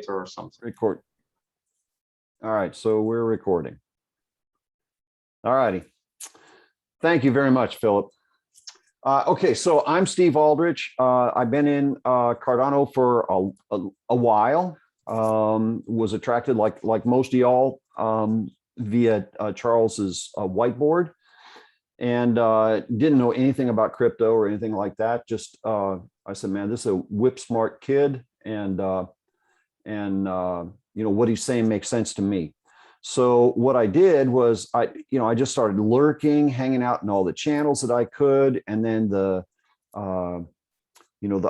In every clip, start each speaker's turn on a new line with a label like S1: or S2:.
S1: or something.
S2: Record. All right, so we're recording. All righty. Thank you very much, Philip. Okay, so I'm Steve Aldrich. I've been in Cardano for a while. Was attracted, like most of y'all, via Charles's whiteboard, and didn't know anything about crypto or anything like that. Just I said, man, this is a whip smart kid, and you know, what he's saying makes sense to me. So what I did was I just started lurking, hanging out in all the channels that I could, and then the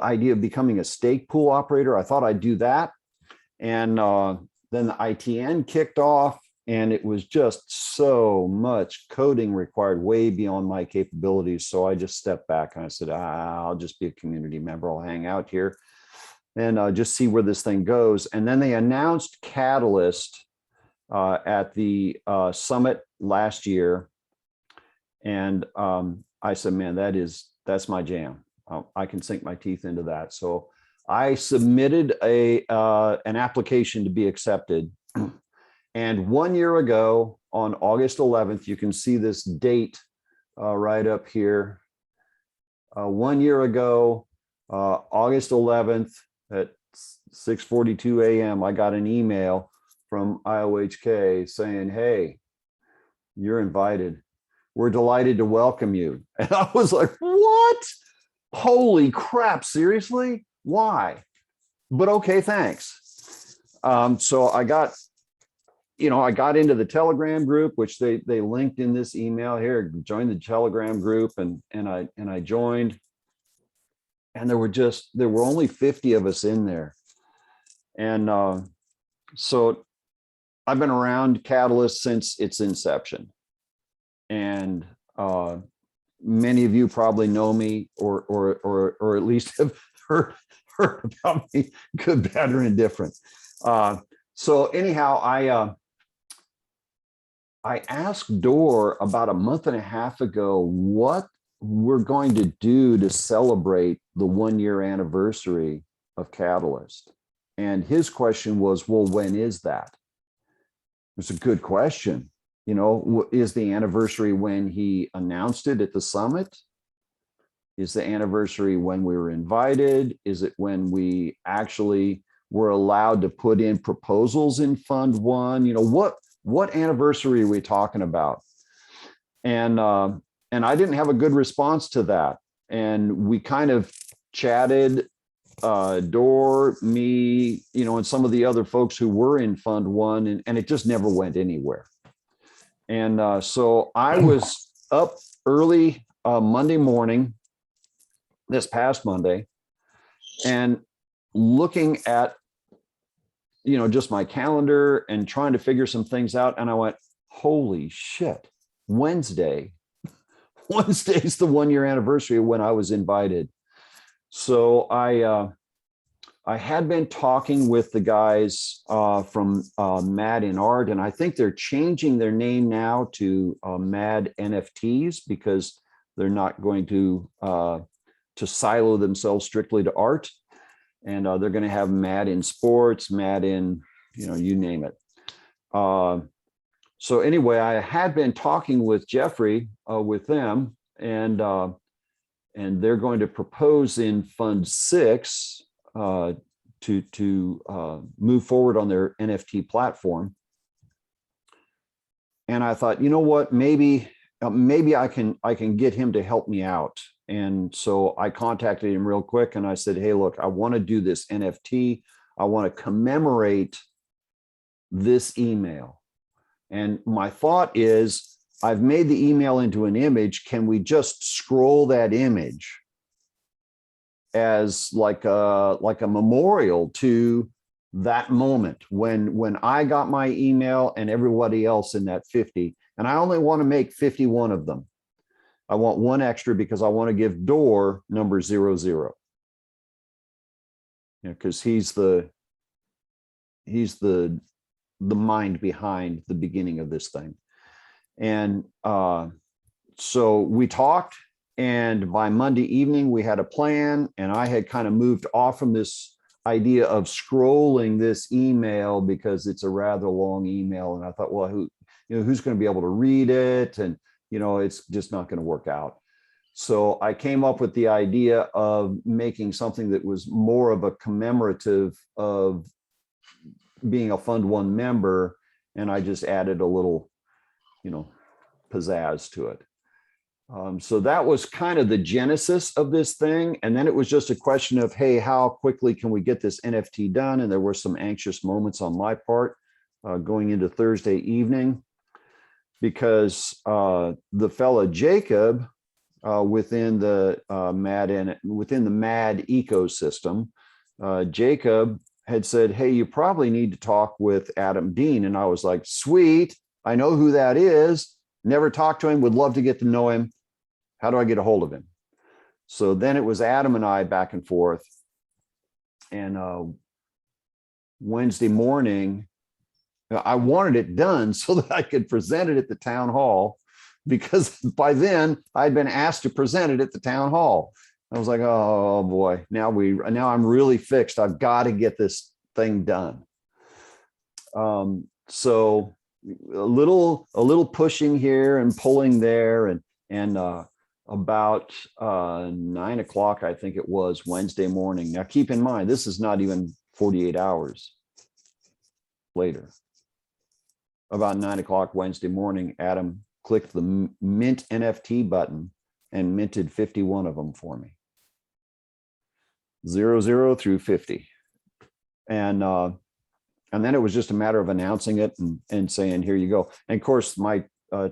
S2: idea of becoming a stake pool operator, I thought I'd do that, and then the ITN kicked off, and it was just so much coding required, way beyond my capabilities. So I just stepped back and I said, I'll just be a community member. I'll hang out here and just see where this thing goes. And then they announced Catalyst at the summit last year. And I said, man, that's my jam. I can sink my teeth into that. So I submitted an application to be accepted. And 1 year ago, on August 11th, you can see this date right up here. 1 year ago, August 11th at 6:42 a.m., I got an email from IOHK saying, hey, you're invited. We're delighted to welcome you. And I was like, what? Holy crap, seriously? Why? But okay, thanks. So I got into the Telegram group, which they linked in this email here. Join the Telegram group, and I joined, and there were only 50 of us in there, and so I've been around Catalyst since its inception, and many of you probably know me, or at least have heard about me, good, bad, or indifferent. So anyhow, I asked Dor about a month and a half ago what we're going to do to celebrate the 1 year anniversary of Catalyst. And his question was, well, when is that? It's a good question. You know, is the anniversary when he announced it at the summit? Is the anniversary when we were invited? Is it when we actually were allowed to put in proposals in Fund1? You know, what anniversary are we talking about? And I didn't have a good response to that. And we kind of chatted, Dor, me, you know, and some of the other folks who were in Fund1, and it just never went anywhere. And so I was up early Monday morning, this past Monday, and looking at, you know, just my calendar and trying to figure some things out. And I went, holy shit, Wednesday's the 1 year anniversary of when I was invited. So I had been talking with the guys from MAD in Art, and I think they're changing their name now to MADNFTs, because they're not going to silo themselves strictly to art. And they're going to have MAD in sports, MAD in, you know, you name it. So anyway, I had been talking with Jeffrey, with them, and they're going to propose in Fund 6 to move forward on their NFT platform. And I thought, you know what, maybe I can get him to help me out. And so I contacted him real quick and I said, hey, look, I want to do this NFT. I want to commemorate this email. And my thought is, I've made the email into an image. Can we just scroll that image as like a memorial to that moment when I got my email and everybody else in that 50? And I only want to make 51 of them. I want one extra because I want to give Dor number 00. Because he's the mind behind the beginning of this thing. And so we talked, and by Monday evening we had a plan, and I had kind of moved off from this idea of scrolling this email because it's a rather long email. And I thought, well, who's going to be able to read it? And, it's just not going to work out. So I came up with the idea of making something that was more of a commemorative of being a Fund1 member. And I just added a little, pizzazz to it. So that was kind of the genesis of this thing. And then it was just a question of, hey, how quickly can we get this NFT done? And there were some anxious moments on my part going into Thursday evening, because the fella Jacob within the MAD ecosystem, Jacob had said, hey, you probably need to talk with Adam Dean. And I was like, sweet, I know who that is. Never talked to him, would love to get to know him. How do I get a hold of him? So then it was Adam and I back and forth. And Wednesday morning, I wanted it done so that I could present it at the town hall, because by then I'd been asked to present it at the town hall. I was like, oh boy, now I'm really fixed. I've got to get this thing done. So a little pushing here and pulling there, and about 9 o'clock, I think it was Wednesday morning. Now keep in mind, this is not even 48 hours later. About 9 o'clock Wednesday morning, Adam clicked the mint NFT button and minted 51 of them for me. 00 through 50. And then it was just a matter of announcing it and saying, here you go. And of course, my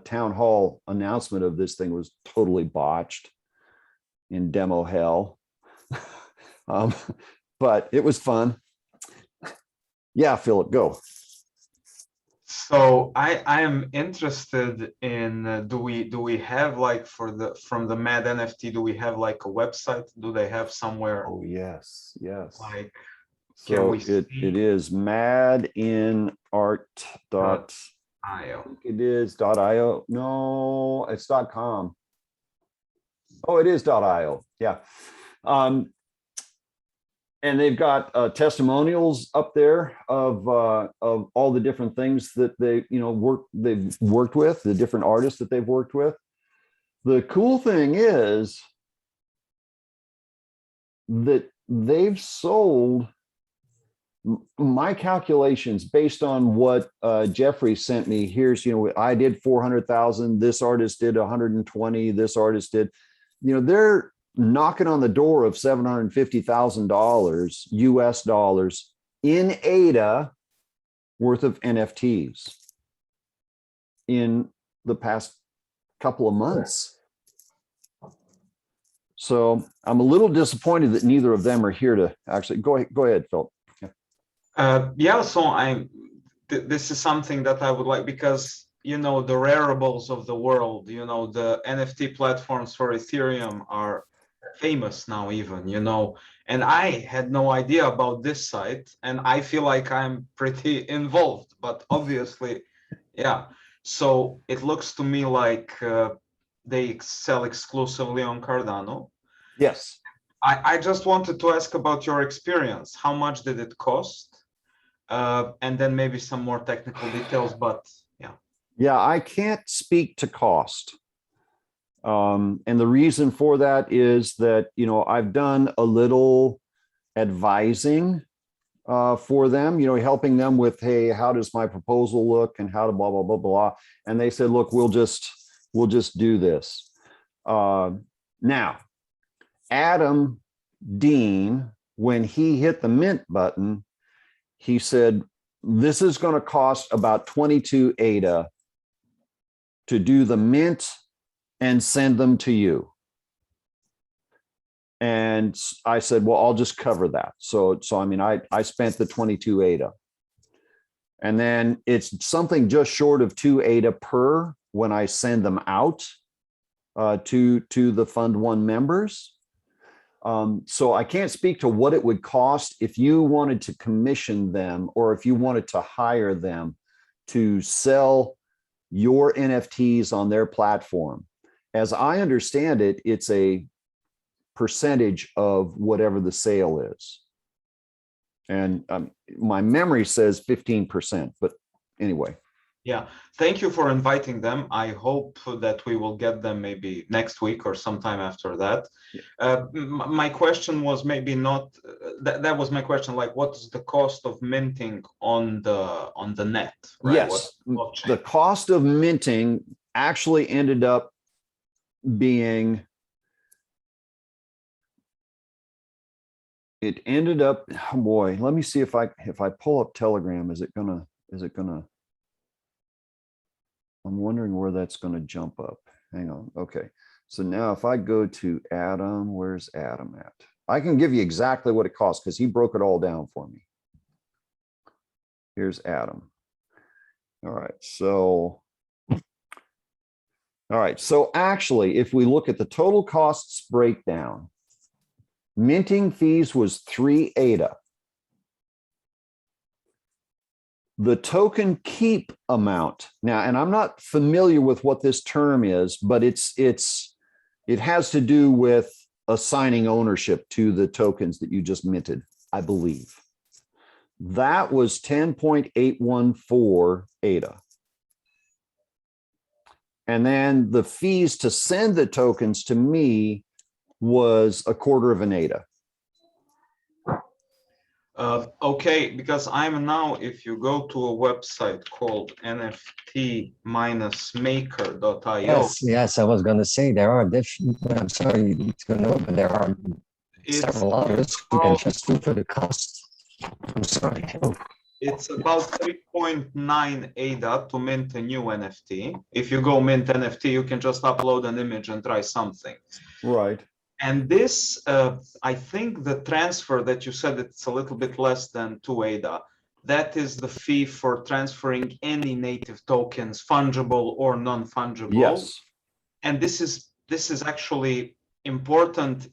S2: town hall announcement of this thing was totally botched in demo hell. But it was fun. Yeah, Philip, go.
S1: So I am interested in do we have, like, from the MAD NFT, do we have like a website? Do they have somewhere?
S2: Oh yes.
S1: Like,
S2: so it is MADNFTs.io. It is .io. No, it's .com. Oh, it is .io. Yeah. And they've got testimonials up there of all the different things that they've worked with, the different artists that they've worked with. The cool thing is that they've sold, my calculations based on what Jeffrey sent me. Here's, I did 400,000. This artist did 120. This artist did, they're knocking on the door of $750,000 US dollars in ADA worth of NFTs in the past couple of months. So I'm a little disappointed that neither of them are here to actually go ahead, Phil.
S1: Yeah, so this is something that I would like, because the rareables of the world, the NFT platforms for Ethereum are famous now, even, and I had no idea about this site, and I feel like I'm pretty involved, but obviously, yeah. So it looks to me like they sell exclusively on Cardano.
S2: Yes.
S1: I just wanted to ask about your experience. How much did it cost? And then maybe some more technical details, but yeah.
S2: Yeah, I can't speak to cost. And the reason for that is that, I've done a little advising for them, helping them with, hey, how does my proposal look and how to blah, blah, blah, blah. And they said, look, we'll just do this. Now, Adam Dean, when he hit the mint button, he said, this is going to cost about 22 ADA to do the mint and send them to you. And I said, well, I'll just cover that. So I mean, I spent the 22 ADA. And then it's something just short of 2 ADA per when I send them out to the Fund1 members. So I can't speak to what it would cost if you wanted to commission them or if you wanted to hire them to sell your NFTs on their platform. As I understand it, it's a percentage of whatever the sale is. And my memory says 15%, but anyway.
S1: Yeah, thank you for inviting them. I hope that we will get them maybe next week or sometime after that. My question was maybe not, that was my question, like what is the cost of minting on the net, right?
S2: Yes, the cost of minting actually ended up being, oh boy, let me see if I pull up Telegram, is it gonna, I'm wondering where that's gonna jump up. Hang on, okay. So now if I go to Adam, where's Adam at? I can give you exactly what it costs because he broke it all down for me. Here's Adam. All right, so actually, if we look at the total costs breakdown, minting fees was 3 ADA. The token keep amount now, and I'm not familiar with what this term is, but it has to do with assigning ownership to the tokens that you just minted, I believe. That was 10.814 ADA. And then the fees to send the tokens to me was 1/4 ADA.
S1: Okay, because I'm now, if you go to a website called nft-maker.io.
S3: Yes, I was going to say there are different, I'm sorry to know, but there are several others. You can just look for the cost. I'm sorry.
S1: It's about 3.9 ADA to mint a new NFT. If you go mint NFT, you can just upload an image and try something.
S2: Right.
S1: And this, I think the transfer that you said, it's a little bit less than 2 ADA. That is the fee for transferring any native tokens, fungible or non-fungible.
S2: Yes.
S1: And this is actually important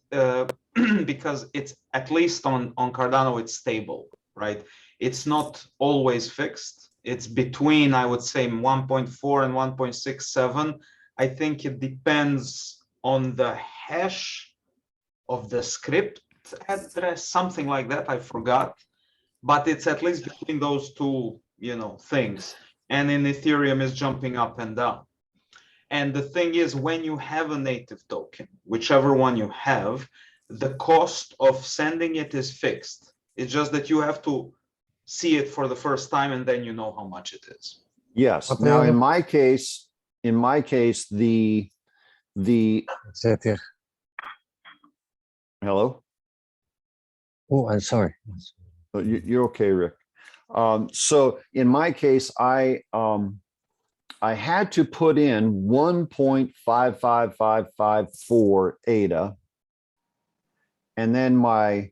S1: because it's, at least on Cardano, it's stable, right? It's not always fixed. It's between, I would say, 1.4 and 1.67. I think it depends on the hash of the script address, something like that, I forgot, but it's at least between those two, things. And in Ethereum is jumping up and down. And the thing is, when you have a native token, whichever one you have, the cost of sending it is fixed. It's just that you have to see it for the first time and then you know how much it is.
S2: Yes. Now, in my case, the hello.
S3: Oh, I'm sorry.
S2: You're okay, Rick. So in my case, I had to put in 1.55554 ADA, and then my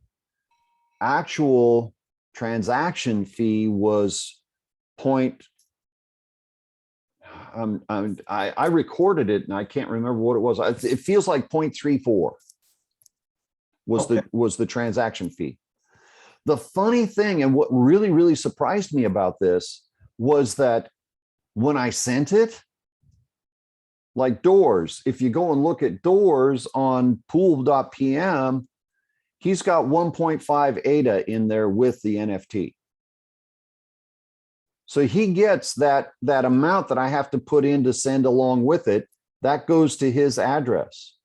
S2: actual transaction fee was I recorded it and I can't remember what it was. It feels like 0.34 was the transaction fee. The funny thing, and what really, really surprised me about this, was that when I sent it, like Doors, if you go and look at Doors on pool.pm, he's got 1.5 ADA in there with the NFT. So he gets that amount that I have to put in to send along with it, that goes to his address.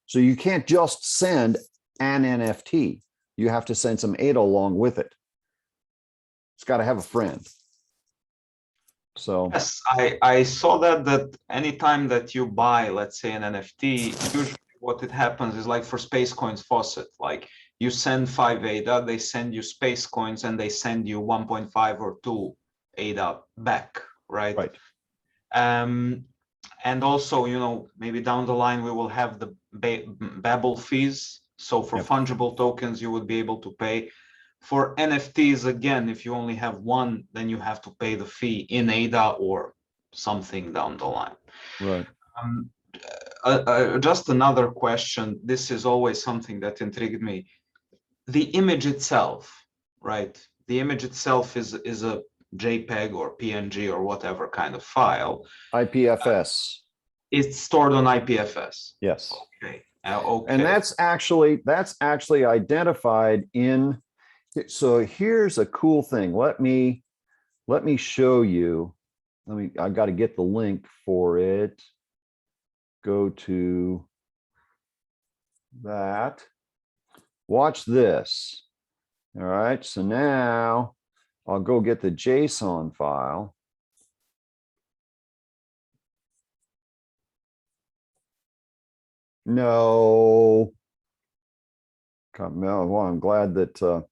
S2: So you can't just send an NFT. You have to send some ADA along with it. It's got to have a friend. So
S1: yes, I saw that anytime that you buy, let's say, an NFT, usually what it happens is, like for Space Coins Faucet, like you send 5 ADA, they send you Space Coins, and they send you 1.5 or 2 ADA back, right?
S2: Right.
S1: And also, maybe down the line we will have the Babel fees. So for fungible tokens, you would be able to pay. For NFTs, again, if you only have one, then you have to pay the fee in ADA or something down the line.
S2: Right.
S1: Just another question. This is always something that intrigued me. The image itself, right? The image itself is a JPEG or PNG or whatever kind of file.
S2: IPFS.
S1: It's stored on IPFS.
S2: Yes.
S1: Okay. Okay.
S2: And that's actually identified in. So here's a cool thing. Let me show you. I got to get the link for it. Go to that. Watch this. All right. So now I'll go get the JSON file. No. Well, I'm glad that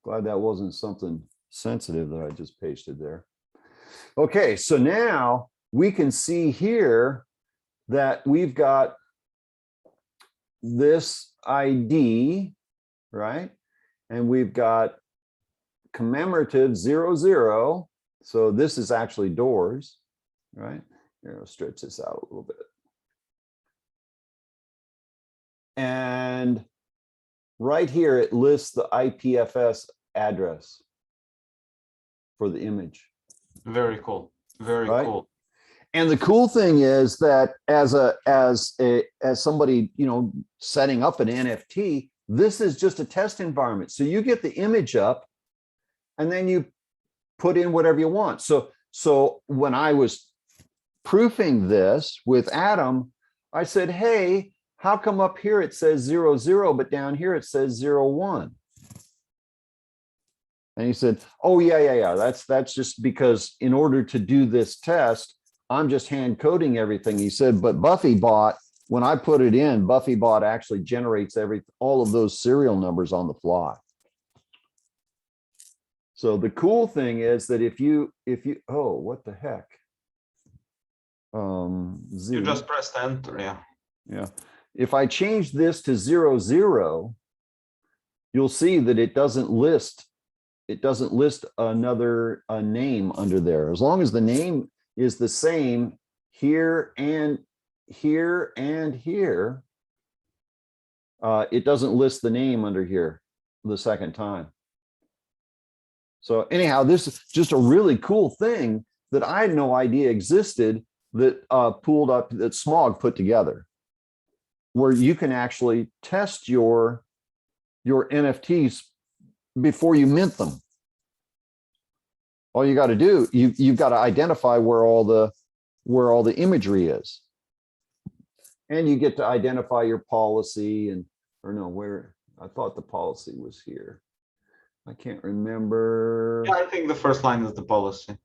S2: wasn't something sensitive that I just pasted there. Okay, so now we can see here that we've got this ID, right? And we've got commemorative 00. So this is actually doors, right? Here, I'll stretch this out a little bit. And right here, it lists the IPFS address for the image.
S1: Very cool. Very cool.
S2: And the cool thing is that as somebody, setting up an NFT, this is just a test environment. So you get the image up and then you put in whatever you want. So when I was proofing this with Adam, I said, hey, how come up here it says 00, but down here it says 01? And he said, oh, yeah. That's just because in order to do this test, I'm just hand coding everything. He said, but BuffyBot, when I put it in, BuffyBot actually generates all of those serial numbers on the fly. So the cool thing is that if you, oh, what the heck?
S1: You just pressed enter, yeah.
S2: Yeah. If I change this to 00, you'll see that it doesn't list a name under there. As long as the name is the same here and here and here, it doesn't list the name under here the second time. So anyhow, this is just a really cool thing that I had no idea existed, that pooled up, that Smog put together, where you can actually test your NFTs before you mint them. All you got to do, you've got to identify where all the imagery is, and you get to identify your policy where I thought the policy was here. I can't remember.
S1: Yeah, I think the first line is the policy.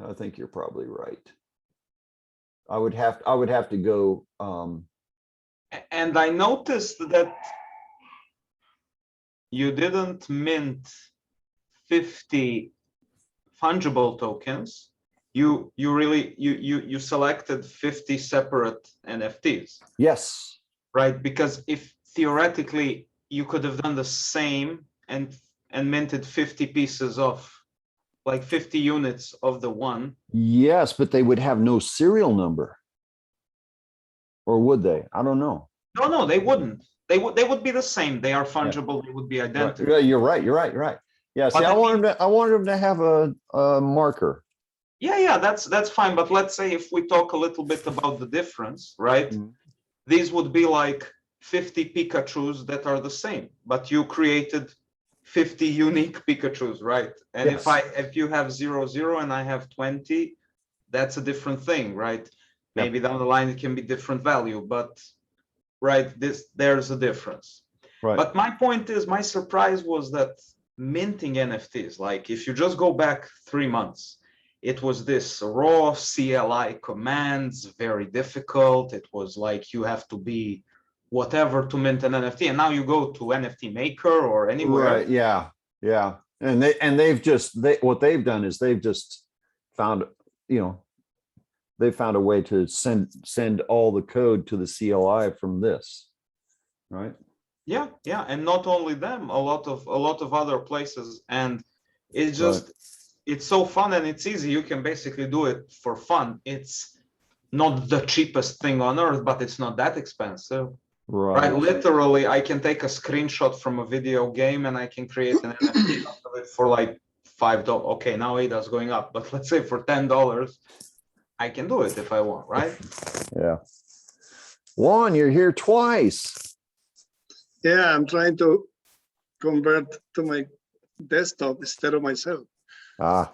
S2: I think you're probably right. I would have to go.
S1: And I noticed that you didn't mint 50 fungible tokens. You selected 50 separate NFTs.
S2: Yes.
S1: Right, because if theoretically you could have done the same and minted 50 pieces of, like 50 units of the one.
S2: Yes, but they would have no serial number. Or would they? I don't know.
S1: No, they wouldn't. They would be the same. They are fungible. Yeah. They would be identical.
S2: Right. You're right. Yeah. See, I wanted them to have a marker.
S1: Yeah, that's fine. But let's say if we talk a little bit about the difference, right? Mm-hmm. These would be like 50 Pikachus that are the same, but you created 50 unique Pikachus, right? And yes. if you have 00 and I have 20, that's a different thing, right? Maybe down the line it can be different value, but right, there's a difference. Right. But my point is, my surprise was that minting NFTs, like if you just go back 3 months, it was this raw CLI commands, very difficult. It was like you have to be whatever to mint an NFT, and now you go to NFT Maker or anywhere.
S2: Right. Yeah. And what they've done is they've just found, they found a way to send all the code to the CLI from this, right? Yeah,
S1: and not only them, a lot of other places, and it's just. Right. It's so fun and it's easy. You can basically do it for fun. It's not the cheapest thing on earth, but it's not that expensive. Right? Literally, I can take a screenshot from a video game and I can create an NFT out of it for like $5. Okay, now ADA's going up, but let's say for $10, I can do it if I want, right?
S2: Yeah. Juan, you're here twice.
S4: Yeah, I'm trying to convert to my desktop instead of myself.
S2: Ah,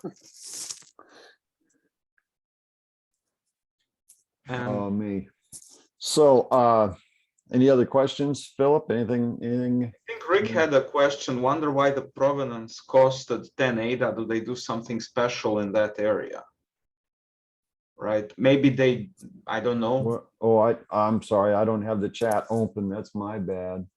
S1: And
S2: me. So, any other questions, Philip? Anything?
S1: I think Rick had a question. Wonder why the provenance costed 10 ADA. Do they do something special in that area? Right? Maybe they, I don't know.
S2: What? Oh, I'm sorry. I don't have the chat open. That's my bad.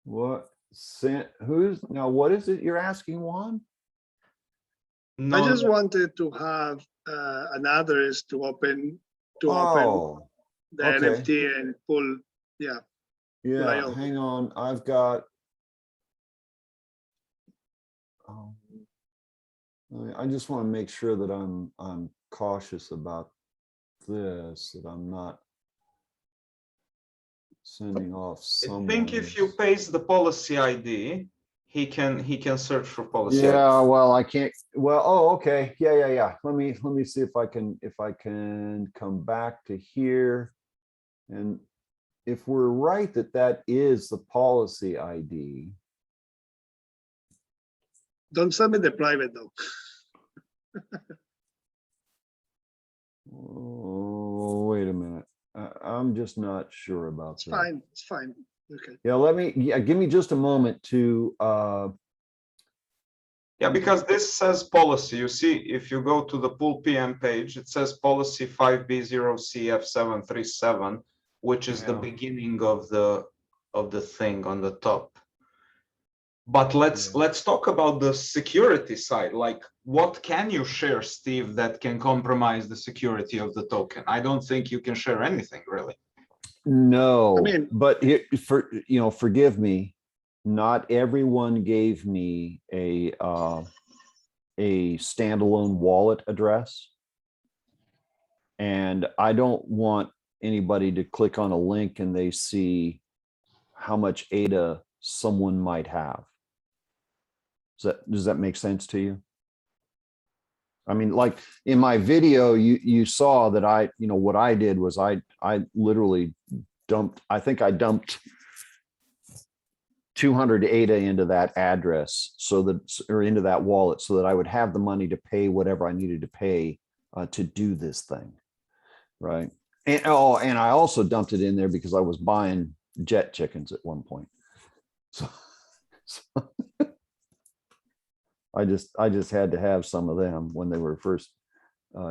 S2: What? Who's now? What is it you're asking, Juan?
S4: I just
S1: No,
S4: wanted to have an address to open
S2: Oh,
S4: the
S2: okay.
S4: NFT and pull. Yeah,
S2: yeah.
S4: open.
S2: Hang on. I've got. I just want to make sure that I'm cautious about this, that I'm not sending off
S1: I
S2: someone.
S1: think if you paste the policy ID, he can search for policy ID.
S2: Yeah, well, I can't. Well, oh, okay. Yeah. Let me see if I can come back to here, and if we're right that is the policy ID.
S4: Don't send me the private though.
S2: Oh, wait a minute. I'm just not sure about
S4: It's
S2: that.
S4: fine. It's fine. Okay.
S2: Yeah, give me just a moment to
S1: Yeah, because this says policy. You see, if you go to the pool PM page, it says policy 5B0CF737, which is the
S2: Yeah.
S1: beginning of the thing on the top. But let's talk about the security side. Like, what can you share, Steve, that can compromise the security of the token? I don't think you can share anything, really.
S2: No,
S4: I mean-
S2: but forgive me. Not everyone gave me a standalone wallet address, and I don't want anybody to click on a link and they see how much ADA someone might have. Does that make sense to you? I mean, like in my video, you saw that what I did was I literally dumped 200 ADA into that address into that wallet so that I would have the money to pay whatever I needed to pay to do this thing. Right. And I also dumped it in there because I was buying jet chickens at one point. So I just had to have some of them when they were first,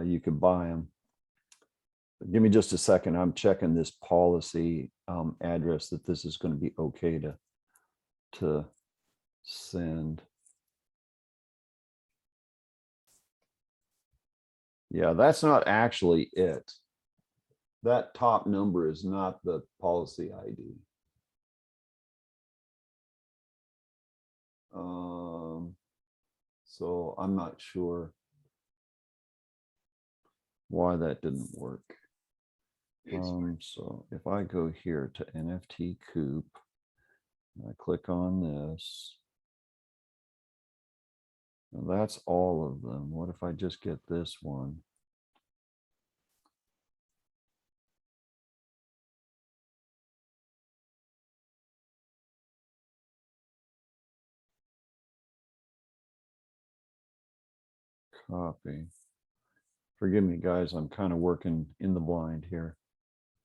S2: you could buy them. Give me just a second. I'm checking this policy address that this is going to be okay to send. Yeah, that's not actually it. That top number is not the policy ID. So I'm not sure why that didn't work. So if I go here to NFT Coop, I click on this. And that's all of them. What if I just get this one? Copy. Forgive me, guys. I'm kind of working in the blind here.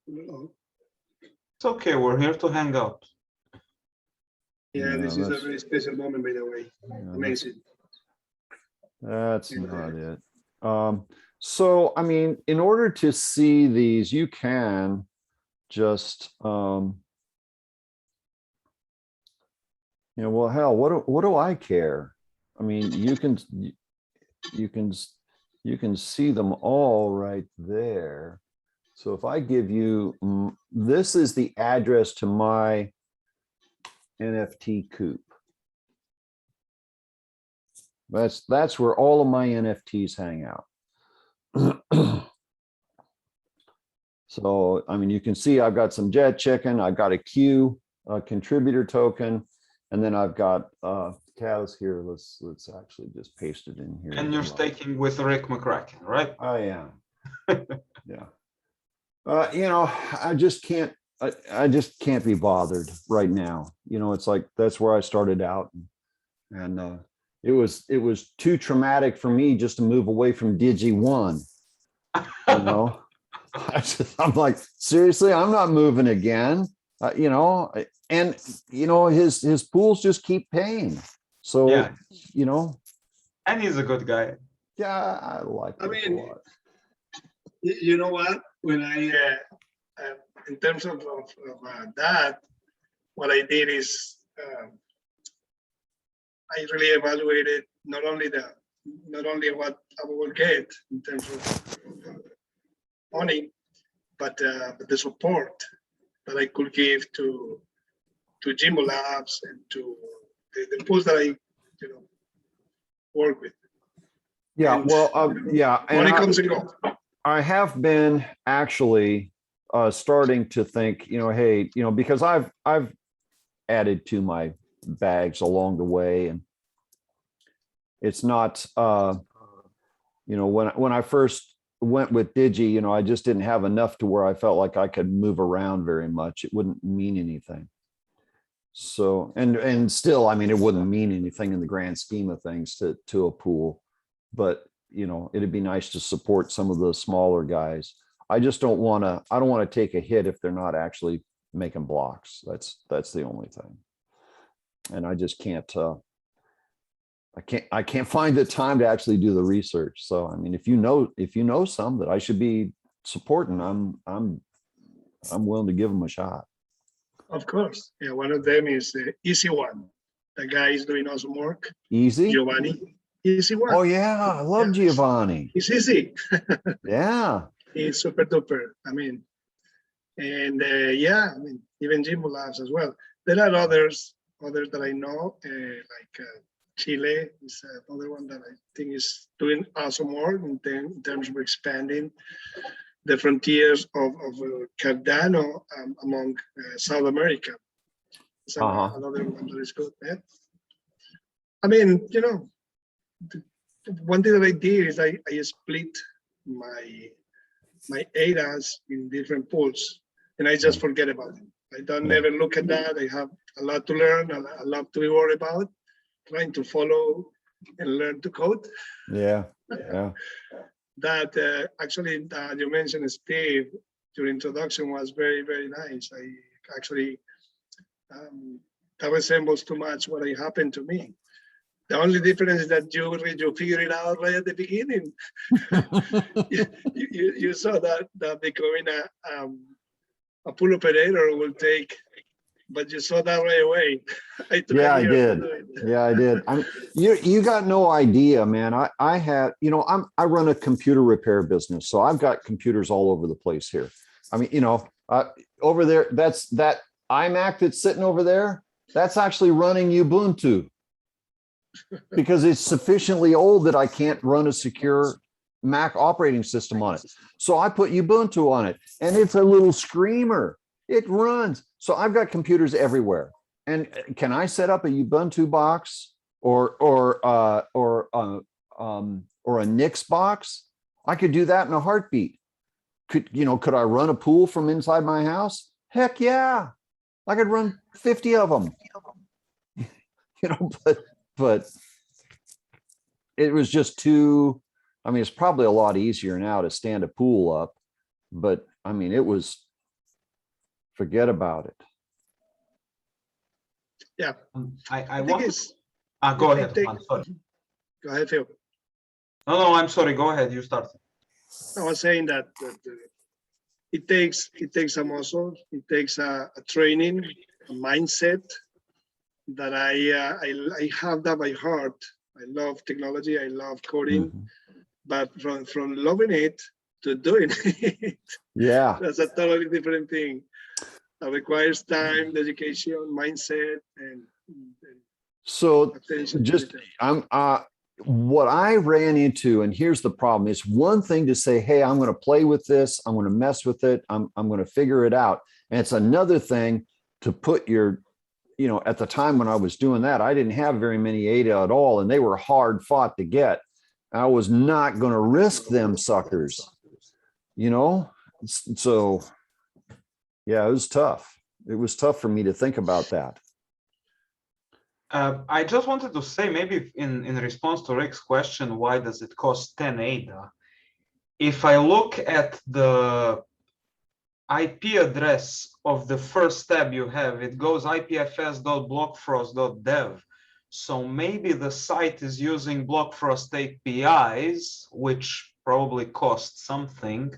S1: It's okay. We're here to hang out.
S4: Yeah, this is a
S2: that's-
S4: very special moment, by the way.
S2: yeah,
S4: Amazing.
S2: That's not it. So, I mean, in order to see these, you can just, well, hell, what do I care? I mean, you can see them all right there. So if I give you, this is the address to my NFT coop. That's where all of my NFTs hang out. So, I mean, you can see I've got some jet chicken, I've got a Q, a contributor token, and then I've got Catalyst here. Let's actually just paste it in here.
S1: And you're staking with Rick McCracken, right?
S2: I am. Yeah. You know, I just can't. I just can't be bothered right now. You know, it's like that's where I started out, and it was too traumatic for me just to move away from Digi One. You know, I'm like, seriously, I'm not moving again. You know, and you know his pools just keep paying. So
S1: Yeah.
S2: you know,
S1: And he's a good guy.
S2: yeah, I like.
S4: I
S2: it
S4: mean,
S2: a lot.
S4: You know what? When I, in terms of that, what I did is I really evaluated not only what I will get in terms of money, but the support that I could give to Jimbo Labs and to the pools that I work with.
S2: Yeah,
S4: And
S2: well, yeah, and
S4: money comes and goes.
S2: I have been actually starting to think, you know, hey, you know, because I've added to my bags along the way, and it's not, you know, when I first went with Digi, you know, I just didn't have enough to where I felt like I could move around very much. It wouldn't mean anything. So, and still, I mean, it wouldn't mean anything in the grand scheme of things to a pool, but you know, it'd be nice to support some of the smaller guys. I just don't want to, I don't want to take a hit if they're not actually making blocks. That's the only thing. And I just can't, I can't find the time to actually do the research. So, I mean, if you know some that I should be supporting, I'm willing to give them a shot.
S4: Of course. Yeah, one of them is the easy one. The guy is doing awesome work.
S2: Easy?
S4: Giovanni. Easy one.
S2: Oh yeah, I love
S4: Yeah.
S2: Giovanni.
S4: It's easy.
S2: Yeah.
S4: He's super duper. I mean, and yeah, I mean, even Jimbo Labs as well. There are others that I know, like Chile is another one that I think is doing awesome work in terms of expanding the frontiers of Cardano among South America. So another one that is good. Yeah. I mean, you know, one thing that I did is I split my ADAs in different pools, and I just forget about it. I don't never look at that. I have a lot to learn, a lot to be worried about, trying to follow and learn to code.
S2: Yeah. Yeah.
S4: That actually you mentioned, Steve, your introduction was very, very nice. I actually, that resembles too much what happened to me. The only difference is that you figured it out right at the beginning. you saw that becoming a pool operator will take, but you saw that right away.
S2: Yeah, I did. Yeah, I did. You got no idea, man. I had, you know, I run a computer repair business, so I've got computers all over the place here. I mean, you know, over there, that iMac that's sitting over there, that's actually running Ubuntu because it's sufficiently old that I can't run a secure Mac operating system on it. So I put Ubuntu on it, and it's a little screamer. It runs. So I've got computers everywhere. And can I set up a Ubuntu box or a Nix box? I could do that in a heartbeat. Could I run a pool from inside my house? Heck yeah. I could run 50 of them. But it was just too, I mean, it's probably a lot easier now to stand a pool up, but I mean, it was, forget about it.
S4: Yeah.
S1: I want to, go ahead. I'm sorry.
S4: Go ahead, Phil.
S1: No, I'm sorry. Go ahead. You start.
S4: I was saying that it takes a muscle, it takes a training, a mindset that I have that by heart. I love technology, I love coding, but from loving it to doing it,
S2: yeah,
S4: that's a totally different thing. That requires time, dedication, mindset, and
S2: so
S4: attention.
S2: just what I ran into, and here's the problem, it's one thing to say, hey, I'm going to play with this, I'm going to mess with it, I'm going to figure it out. And it's another thing to put your you know, at the time when I was doing that, I didn't have very many ADA at all, and they were hard fought to get. I was not going to risk them suckers, you know? So yeah, it was tough. It was tough for me to think about that.
S1: I just wanted to say, maybe in response to Rick's question, why does it cost 10 ADA? If I look at the IP address of the first tab you have, it goes ipfs.blockfrost.dev. So maybe the site is using Blockfrost APIs, which probably cost something.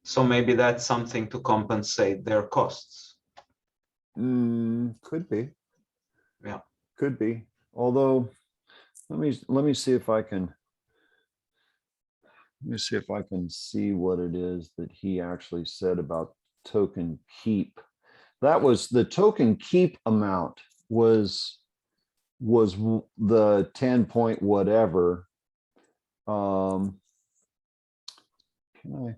S1: So maybe that's something to compensate their costs.
S2: Could be.
S1: Yeah.
S2: Could be. Although, let me see if I can. Let me see if I can see what it is that he actually said about token keep. That was the token keep amount was the 10 point whatever. Can I?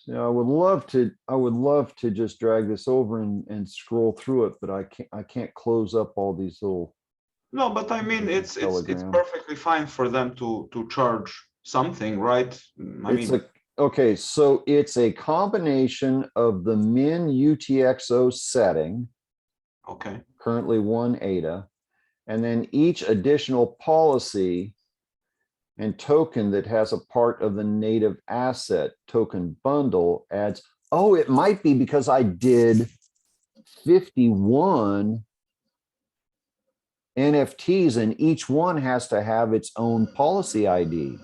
S2: Yeah, I would love to just drag this over and scroll through it, but I can't close up all these little.
S1: No, but I mean, it's
S2: Telegram.
S1: perfectly fine for them to charge something, right?
S2: Okay, so it's a combination of the min UTXO setting,
S1: Okay.
S2: currently 1 ADA, and then each additional policy and token that has a part of the native asset token bundle adds. Oh, it might be because I did 51 NFTs and each one has to have its own policy ID.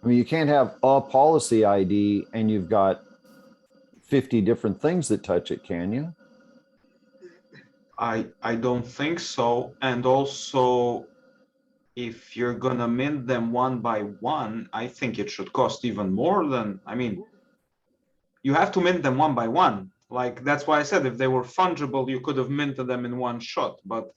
S2: I mean, you can't have a policy ID and you've got 50 different things that touch it, can you?
S1: I don't think so. And also, if you're gonna mint them one by one, I think it should cost even more than, I mean, you have to mint them one by one. Like, that's why I said if they were fungible, you could have minted them in one shot, but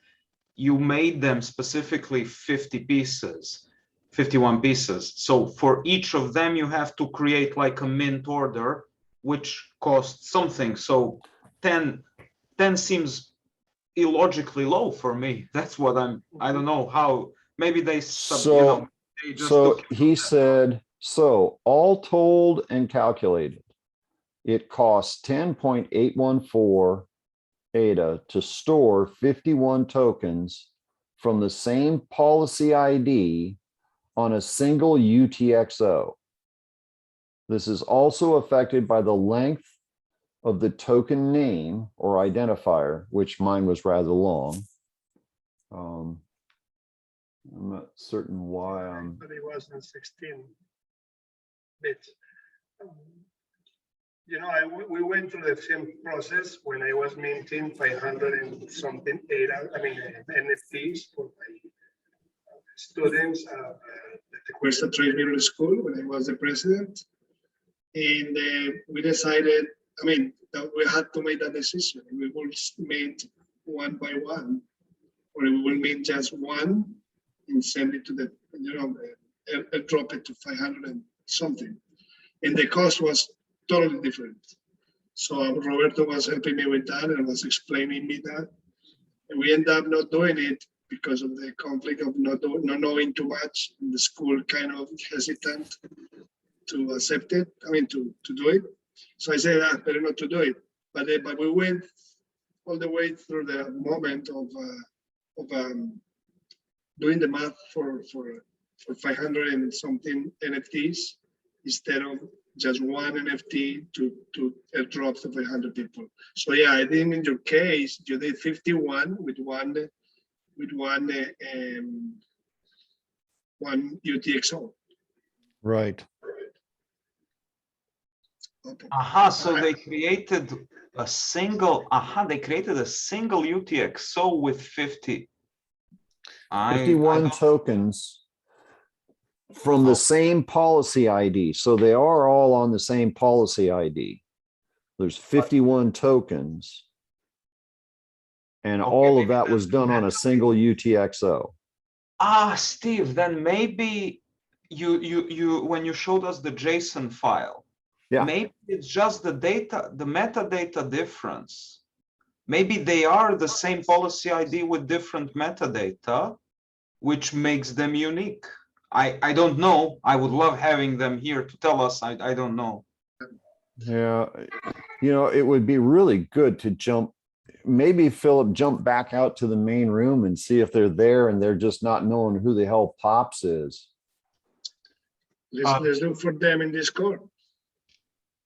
S1: you made them specifically 50 pieces, 51 pieces. So for each of them, you have to create like a mint order, which costs something. So 10 seems illogically low for me. That's what I don't know how, maybe they,
S2: So he said, so all told and calculated, it costs 10.814 ADA to store 51 tokens from the same policy ID on a single UTXO. This is also affected by the length of the token name or identifier, which mine was rather long. I'm not certain why
S4: But it was in 16 bits. You know, we went through the same process when I was minting 500 and something ADA, I mean NFTs for my students at the Cuesta Trade Middle School when I was the president. And we decided, I mean, that we had to make that decision. We will mint one by one, or we will mint just one and send it to the, you know, drop it to 500 and something. And the cost was totally different. So Roberto was helping me with that and was explaining me that. And we ended up not doing it because of the conflict of not knowing too much. And the school kind of hesitant to accept it, I mean, to do it. So I said, better not to do it. But we went all the way through the moment of doing the math for 500 and something NFTs instead of just one NFT to drop to 500 people. So yeah, I think in your case you did 51 with one UTXO.
S2: Right.
S4: Okay.
S1: So they created a single, they created a single UTXO with 50.
S2: 51 tokens from the same policy ID. So they are all on the same policy ID. There's 51 tokens. And all of that was done on a single UTXO.
S1: Steve, then maybe you when you showed us the JSON file,
S2: Yeah.
S1: Maybe it's just the data, the metadata difference. Maybe they are the same policy ID with different metadata, which makes them unique. I don't know. I would love having them here to tell us. I don't know.
S2: Yeah, it would be really good to maybe Philip, jump back out to the main room and see if they're there and they're just not knowing who the hell Pops is.
S4: Let's look for them in Discord.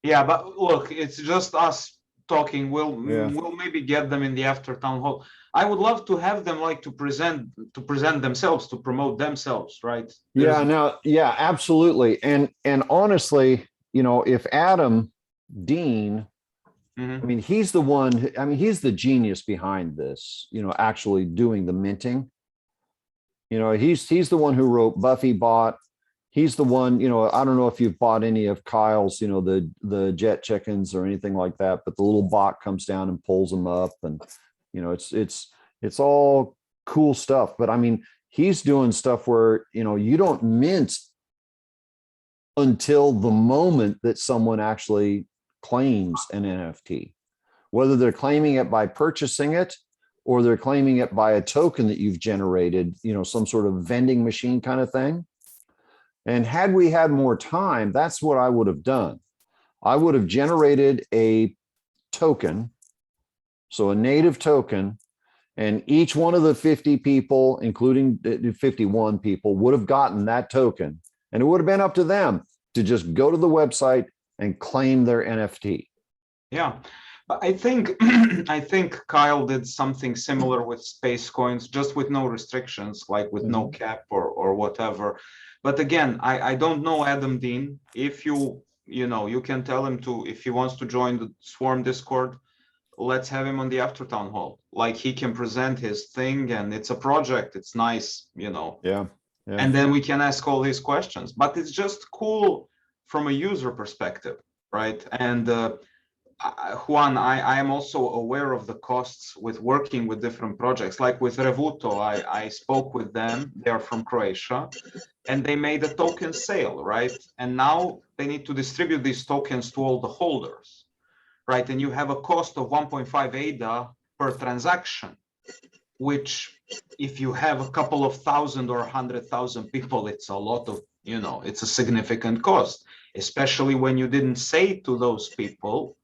S1: Yeah, but look, it's just us talking. We'll maybe get them in the after town hall. I would love to have them like to present themselves, to promote themselves, right?
S2: Yeah, absolutely. And honestly, if Adam Dean, I mean, he's the one, he's the genius behind this, actually doing the minting. He's the one who wrote Buffy Bot. He's the one, I don't know if you've bought any of Kyle's, the jet chickens or anything like that, but the little bot comes down and pulls them up, and it's all cool stuff. But I mean, he's doing stuff where, you don't mint until the moment that someone actually claims an NFT, whether they're claiming it by purchasing it or they're claiming it by a token that you've generated, some sort of vending machine kind of thing. And had we had more time, that's what I would have done. I would have generated a token, so a native token, and each one of the 50 people, including 51 people, would have gotten that token. And it would have been up to them to just go to the website and claim their NFT.
S1: Yeah, I think Kyle did something similar with space coins, just with no restrictions, like with no cap or whatever. But again, I don't know Adam Dean. If you can tell him to, if he wants to join the Swarm Discord, let's have him on the after town hall. Like, he can present his thing, and it's a project. It's nice,
S2: Yeah.
S1: And then we can ask all his questions. But it's just cool from a user perspective, right? And Juan, I am also aware of the costs with working with different projects. Like with Revuto, I spoke with them. They are from Croatia, and they made a token sale, right? And now they need to distribute these tokens to all the holders, right? And you have a cost of 1.5 ADA per transaction, which if you have a couple of thousand or 100,000 people, it's a lot of, it's a significant cost, especially when you didn't say to those people,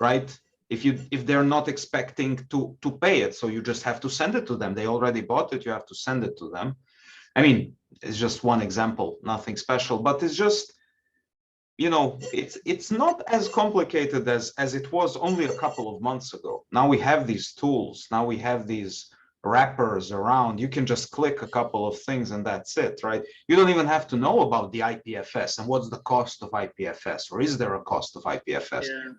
S1: right? If they're not expecting to pay it, so you just have to send it to them. They already bought it, you have to send it to them. I mean, it's just one example, nothing special, but it's just, it's not as complicated as it was only a couple of months ago. Now we have these tools, now we have these wrappers around. You can just click a couple of things and that's it, right? You don't even have to know about the IPFS and what's the cost of IPFS, or is there a cost of IPFS?
S4: Yeah.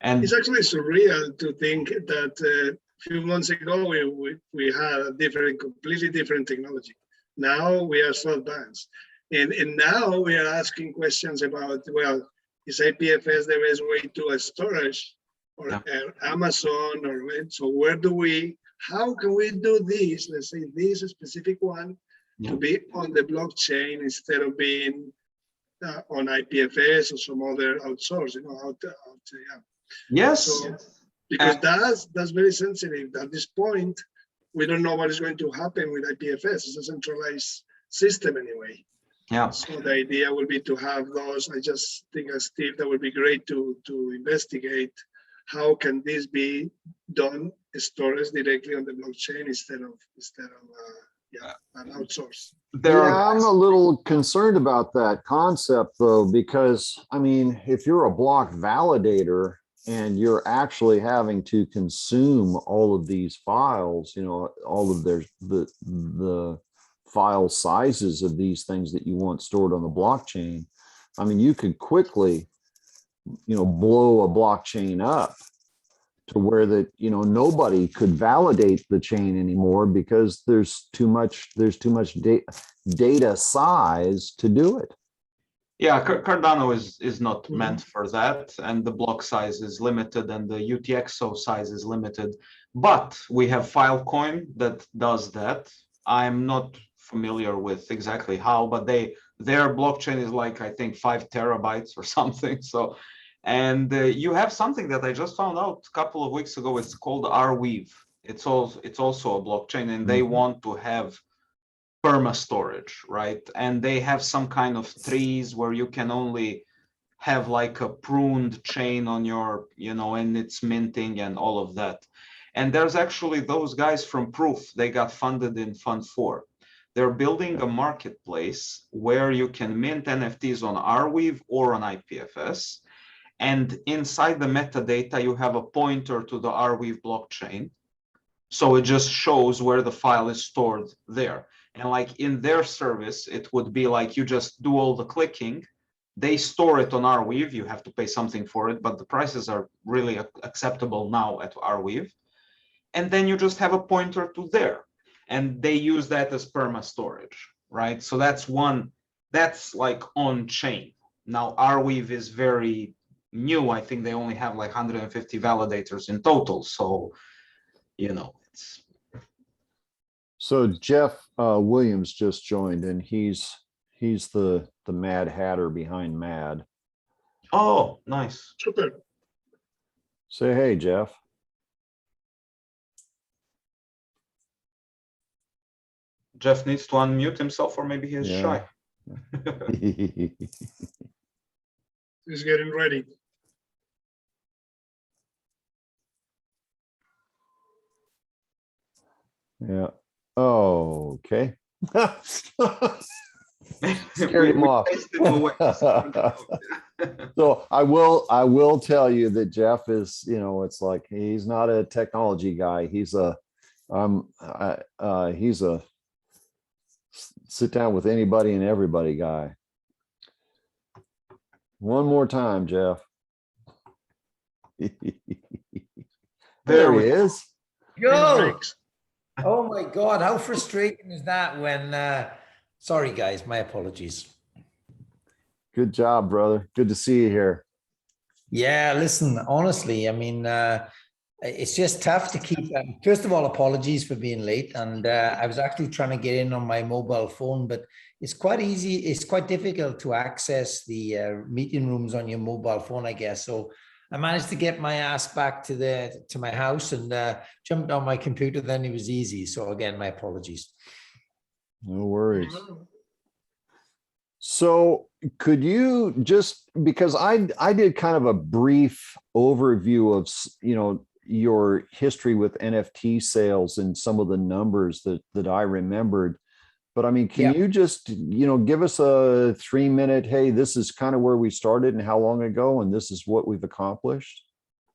S1: And
S4: it's actually surreal to think that a few months ago we had a completely different technology. Now we are so advanced, and now we are asking questions about, well, is IPFS the best way to a storage or Amazon, or so how can we do this? Let's say this specific one to be on the blockchain instead of being on IPFS or some other outsource,
S1: Yes.
S4: So, because that's very sensitive. At this point, we don't know what is going to happen with IPFS. It's a centralized system anyway.
S1: Yeah.
S4: So the idea will be to have those. I just think, as Steve, that would be great to investigate how can this be done, storage directly on the blockchain instead of an outsource.
S2: I'm a little concerned about that concept, though, because I mean, if you're a block validator and you're actually having to consume all of these files, all of the file sizes of these things that you want stored on the blockchain, I mean, you could quickly, blow a blockchain up to where that, nobody could validate the chain anymore because there's too much data size to do it.
S1: Yeah, Cardano is not meant for that, and the block size is limited, and the UTXO size is limited. But we have Filecoin that does that. I'm not familiar with exactly how, but they Their blockchain is like, I think 5 terabytes or something. So, and you have something that I just found out a couple of weeks ago. It's called Arweave. It's also a blockchain, and they want to have perma storage, right? And they have some kind of trees where you can only have like a pruned chain on your, and it's minting and all of that. And there's actually those guys from Proof, they got funded in Fund4. They're building a marketplace where you can mint NFTs on Arweave or on IPFS. And inside the metadata, you have a pointer to the Arweave blockchain. So it just shows where the file is stored there. And like in their service, it would be like you just do all the clicking. They store it on Arweave. You have to pay something for it, but the prices are really acceptable now at Arweave. And then you just have a pointer to there. And they use that as perma storage, right? So that's like on chain. Now Arweave is very new. I think they only have like 150 validators in total. So, it's.
S2: So Jeff Williams just joined, and he's the Mad Hatter behind MAD.
S1: Oh, nice.
S4: Super.
S2: Say hey, Jeff.
S1: Jeff needs to unmute himself, or maybe he's shy.
S4: He's getting ready.
S2: Yeah. Oh, okay. Scared him off. So I will tell you that Jeff is, it's like he's not a technology guy. He's a sit down with anybody and everybody guy. One more time, Jeff. There he is.
S5: Go. Oh my God, how frustrating is that when, sorry guys, my apologies.
S2: Good job, brother. Good to see you here.
S5: Yeah, listen, honestly, I mean, it's just tough to keep, first of all, apologies for being late. And I was actually trying to get in on my mobile phone, but it's quite easy. It's quite difficult to access the meeting rooms on your mobile phone, I guess. So I managed to get my ass back to my house and jumped on my computer. Then it was easy. So again, my apologies.
S2: No worries. So could you just, because I did kind of a brief overview of, your history with NFT sales and some of the numbers that I remembered. But I mean, can you just, give us a 3-minute, hey, this is kind of where we started and how long ago, and this is what we've accomplished?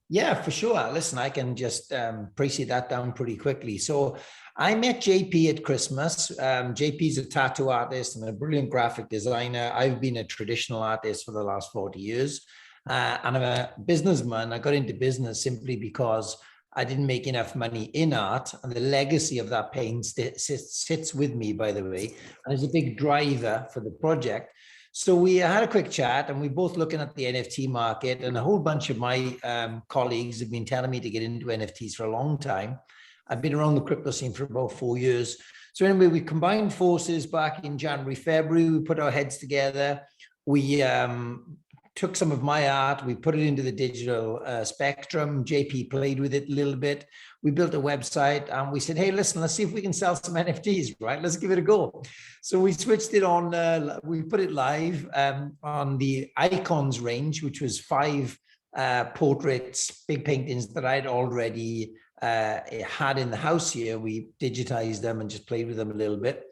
S5: Yeah, for sure. Listen, I can just appreciate that down pretty quickly. So I met JP at Christmas. JP is a tattoo artist and a brilliant graphic designer. I've been a traditional artist for the last 40 years. And I'm a businessman. I got into business simply because I didn't make enough money in art, and the legacy of that pain sits with me, by the way, and is a big driver for the project. So we had a quick chat, and we both looking at the NFT market, and a whole bunch of my colleagues have been telling me to get into NFTs for a long time. I've been around the crypto scene for about 4 years. So anyway, we combined forces back in January, February. We put our heads together. We took some of my art, we put it into the digital spectrum. JP played with it a little bit. We built a website and we said, hey, listen, let's see if we can sell some NFTs, right? Let's give it a go. So we switched it on, we put it live on the icons range, which was 5 portraits, big paintings that I'd already had in the house here. We digitized them and just played with them a little bit.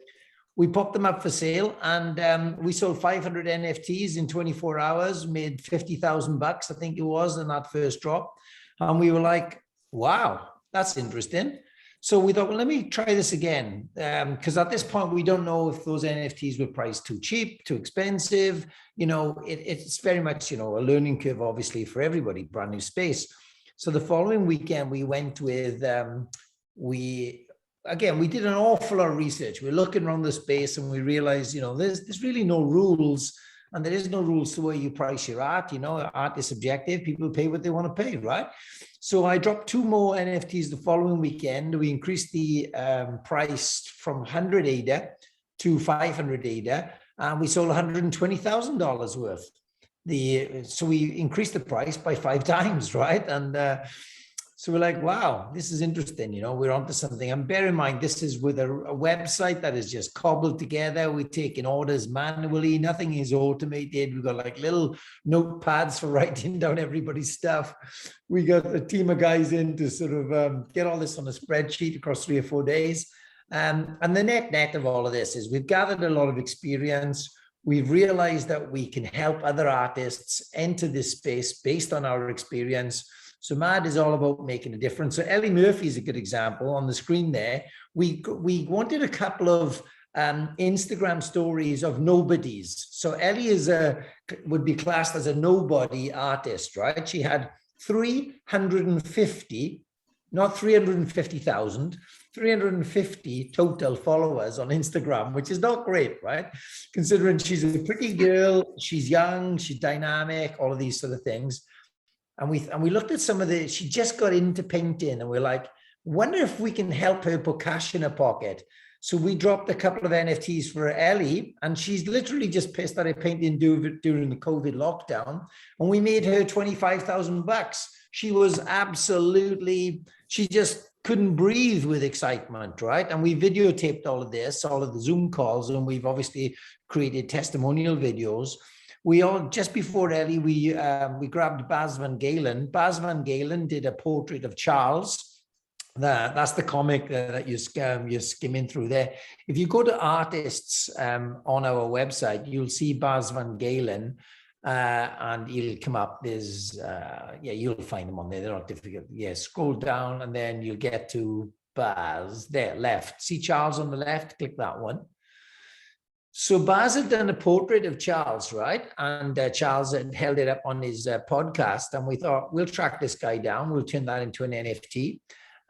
S5: We popped them up for sale, and we sold 500 NFTs in 24 hours, made $50,000, I think it was, in that first drop. And we were like, wow, that's interesting. So we thought, well, let me try this again. Because at this point, we don't know if those NFTs were priced too cheap, too expensive. It's very much, a learning curve, obviously, for everybody, brand new space. So the following weekend, we went with, Again, we did an awful lot of research. We're looking around the space and we realized, there's really no rules, and there is no rules to where you price your art. Art is subjective. People pay what they want to pay, right? So I dropped 2 more NFTs the following weekend. We increased the price from 100 ADA to 500 ADA. and we sold $120,000 worth. So we increased the price by 5 times, right? And so we're like, wow, this is interesting. You know, we're onto something. And bear in mind, this is with a website that is just cobbled together. We're taking orders manually. Nothing is automated. We've got like little notepads for writing down everybody's stuff. We got a team of guys in to sort of get all this on a spreadsheet across 3 or 4 days. And the net of all of this is we've gathered a lot of experience. We've realized that we can help other artists enter this space based on our experience. So MAD is all about making a difference. So Ellie Murphy is a good example on the screen there. We wanted a couple of Instagram stories of nobodies. So Ellie would be classed as a nobody artist, right? She had 350, not 350,000, 350 total followers on Instagram, which is not great, right? Considering she's a pretty girl, she's young, she's dynamic, all of these sort of things. And we looked at some of she just got into painting, and we're like, wonder if we can help her put cash in her pocket. So we dropped a couple of NFTs for Ellie, and she's literally just started painting during the COVID lockdown, and we made her $25,000. She was she just couldn't breathe with excitement, right? And we videotaped all of this, all of the Zoom calls, and we've obviously created testimonial videos. Just before Ellie, we grabbed Baz Van Galen. Baz Van Galen did a portrait of Charles. That's the comic that you're skimming through there. If you go to artists on our website, you'll see Baz Van Galen, and he'll come up. You'll find them on there. They're not difficult. Yeah, scroll down, and then you'll get to Baz there, left. See Charles on the left? Click that one. So Baz had done a portrait of Charles, right? And Charles had held it up on his podcast, and we thought, we'll track this guy down. We'll turn that into an NFT.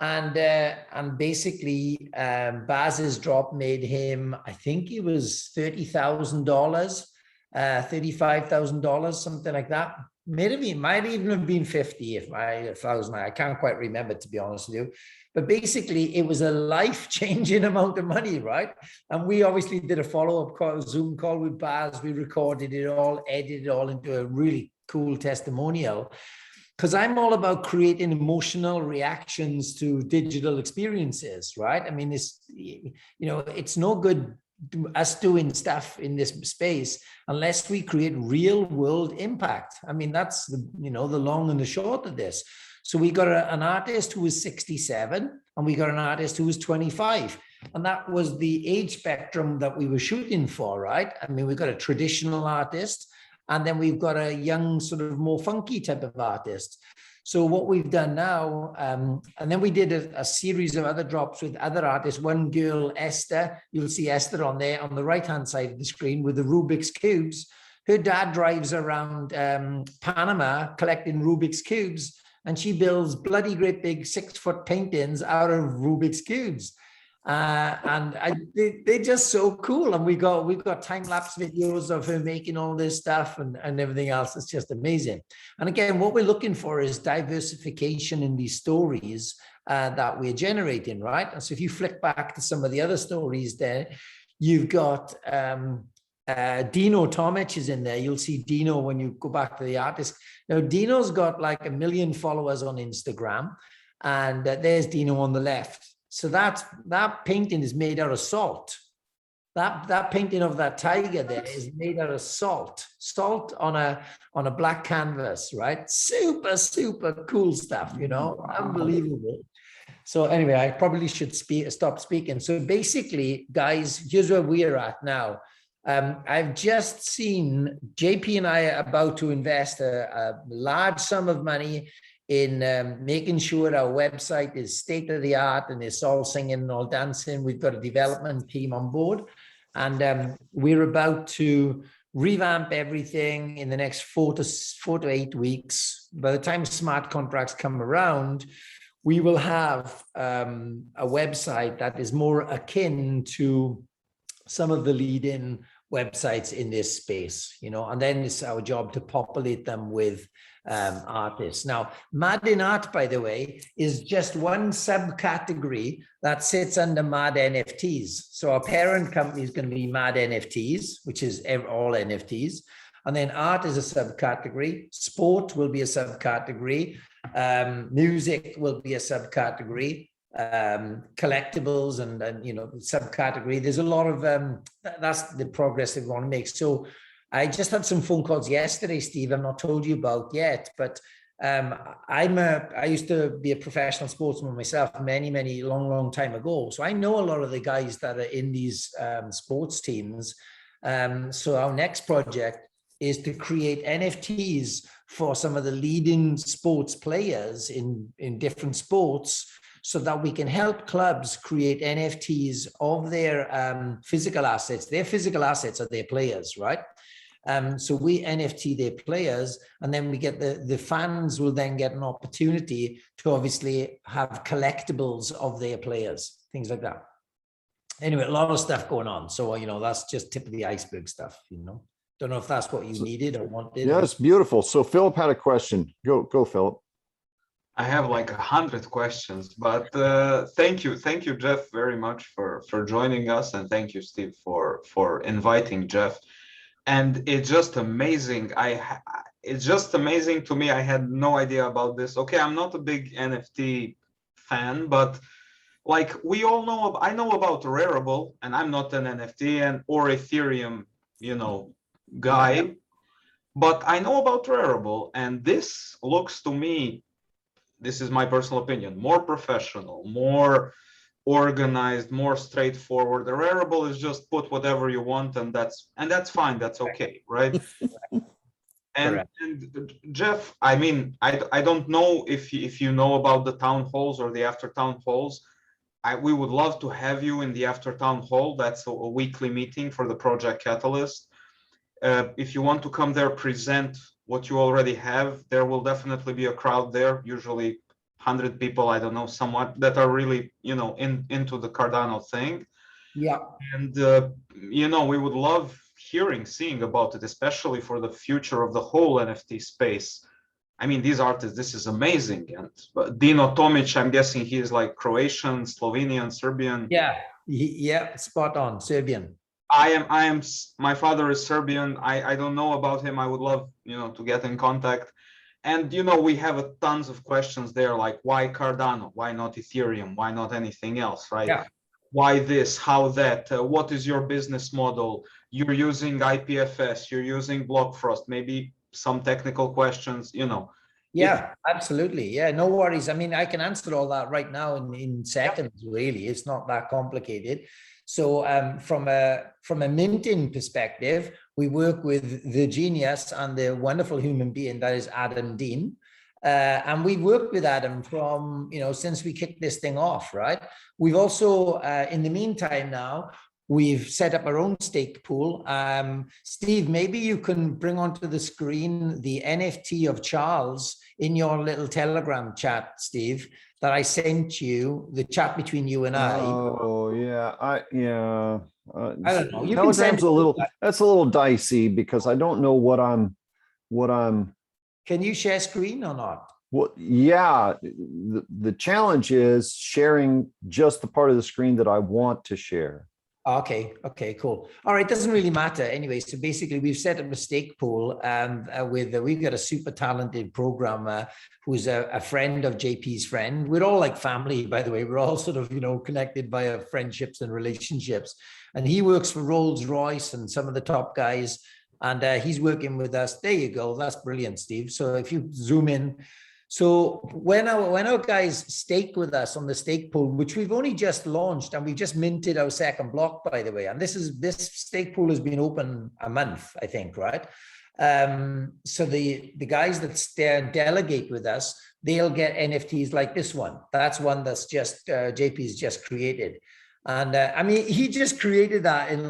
S5: And basically, Baz's drop made him, I think it was $30,000, $35,000, something like that. Might even have been 50 if I was I can't quite remember, to be honest with you. But basically, it was a life-changing amount of money, right? And we obviously did a follow-up Zoom call with Baz. We recorded it all, edited it all into a really cool testimonial. Because I'm all about creating emotional reactions to digital experiences, right? I mean, it's no good us doing stuff in this space unless we create real world impact. I mean, that's the long and the short of this. So we got an artist who was 67, and we got an artist who was 25. And that was the age spectrum that we were shooting for, right? I mean, we've got a traditional artist, and then we've got a young, sort of more funky type of artist. So what we've done now, and then we did a series of other drops with other artists. One girl, Esther, you'll see Esther on there on the right-hand side of the screen with the Rubik's Cubes. Her dad drives around Panama collecting Rubik's Cubes, and she builds bloody great big 6-foot paintings out of Rubik's Cubes. They're just so cool. And we've got time-lapse videos of her making all this stuff and everything else. It's just amazing. And again, what we're looking for is diversification in these stories that we're generating, right? And so if you flick back to some of the other stories there, you've got Dino Tomic is in there. You'll see Dino when you go back to the artist. Now, Dino's got like 1 million followers on Instagram, and there's Dino on the left. So that painting is made out of salt. That painting of that tiger there is made out of salt on a black canvas, right? Super, super cool stuff, unbelievable. So anyway, I probably should stop speaking. So basically, guys, here's where we're at now. I've just seen JP and I are about to invest a large sum of money in making sure our website is state of the art and it's all singing and all dancing. We've got a development team on board, and we're about to revamp everything in the next 4 to 8 weeks. By the time smart contracts come around, we will have a website that is more akin to some of the leading websites in this space, and then it's our job to populate them with artists. Now, MAD in Art, by the way, is just one subcategory that sits under MADNFTs. So our parent company is going to be MADNFTs, which is all NFTs. And then art is a subcategory. Sport will be a subcategory. Music will be a subcategory. Collectibles and subcategory. There's a lot of that's the progress that we want to make. So I just had some phone calls yesterday, Steve. I've not told you about yet, but I used to be a professional sportsman myself many long time ago. So I know a lot of the guys that are in these sports teams. So our next project is to create NFTs for some of the leading sports players in different sports, so that we can help clubs create NFTs of their physical assets. Their physical assets are their players, right? So we NFT their players, and then we get the fans will then get an opportunity to obviously have collectibles of their players, things like that. Anyway, a lot of stuff going on. So, that's just tip of the iceberg stuff, Don't know if that's what you needed or wanted.
S2: Yeah, it's beautiful. So Philip had a question. Go, Philip.
S1: I have like 100 questions, but thank you, Jeff, very much for joining us, and thank you, Steve, for inviting Jeff. And it's just amazing. It's just amazing to me. I had no idea about this. Okay, I'm not a big NFT fan, but like we all know, I know about Rarible, and I'm not an NFT or Ethereum, guy, but I know about Rarible, and this looks to me, this is my personal opinion, more professional, more organized, more straightforward. The Rarible is just put whatever you want, and that's fine. That's okay, right? and Jeff, I mean, I don't know if you know about the town halls or the after town halls. We would love to have you in the after town hall. That's a weekly meeting for the Project Catalyst. If you want to come there, present what you already have, there will definitely be a crowd there, usually 100 people, I don't know, somewhat, that are really, into the Cardano thing.
S5: Yeah.
S1: And, we would love seeing about it, especially for the future of the whole NFT space. I mean, these artists, this is amazing. And Dino Tomic, I'm guessing he is like Croatian, Slovenian, Serbian.
S5: Yeah, spot on, Serbian.
S1: My father is Serbian. I don't know about him. I would love, to get in contact. And, we have tons of questions there, like why Cardano? Why not Ethereum? Why not anything else, right?
S5: Yeah.
S1: Why this? How that? What is your business model? You're using IPFS, you're using Block Frost, maybe some technical questions,
S5: Yeah, absolutely. Yeah, no worries. I mean, I can answer all that right now in seconds, really. It's not that complicated. So from a minting perspective, we work with the genius and the wonderful human being that is Adam Dean. And we worked with Adam from, since we kicked this thing off, right? We've also, in the meantime now, we've set up our own stake pool. Steve, maybe you can bring onto the screen the NFT of Charles in your little Telegram chat, Steve, that I sent you, the chat between you and I.
S2: Oh yeah, I
S5: don't know. You can
S2: Telegram's that's a little dicey because I don't know what I'm.
S5: Can you share screen or not?
S2: Well, yeah, the challenge is sharing just the part of the screen that I want to share.
S5: Okay, cool. All right, doesn't really matter anyway. So basically, we've set up a stake pool, and we've got a super talented programmer who's a friend of JP's friend. We're all like family, by the way. We're all sort of connected by friendships and relationships. And he works for Rolls-Royce and some of the top guys, and he's working with us. There you go. That's brilliant, Steve. So if you zoom in. So when our guys stake with us on the stake pool, which we've only just launched, and we've just minted our second block, by the way, and this stake pool has been open a month, I think, right? So the guys that delegate with us, they'll get NFTs like this one. That's one that's just JP's just created. And I mean, he just created that in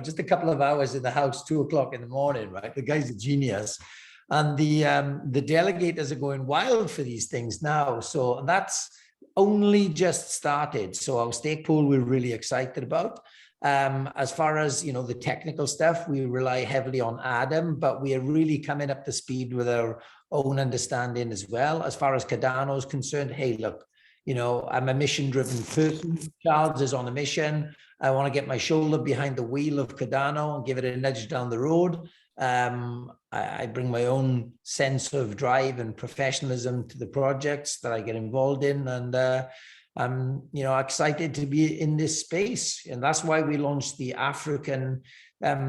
S5: just a couple of hours in the house, 2 o'clock in the morning, right? The guy's a genius. And the delegators are going wild for these things now. So that's only just started. So our stake pool, we're really excited about. As far as, the technical stuff, we rely heavily on Adam, but we are really coming up to speed with our own understanding as well. As far as Cardano is concerned, hey, look, you know, I'm a mission-driven person. Charles is on a mission. I want to get my shoulder behind the wheel of Cardano and give it a nudge down the road. I bring my own sense of drive and professionalism to the projects that I get involved in, and I'm, you know, excited to be in this space, and that's why we launched the African.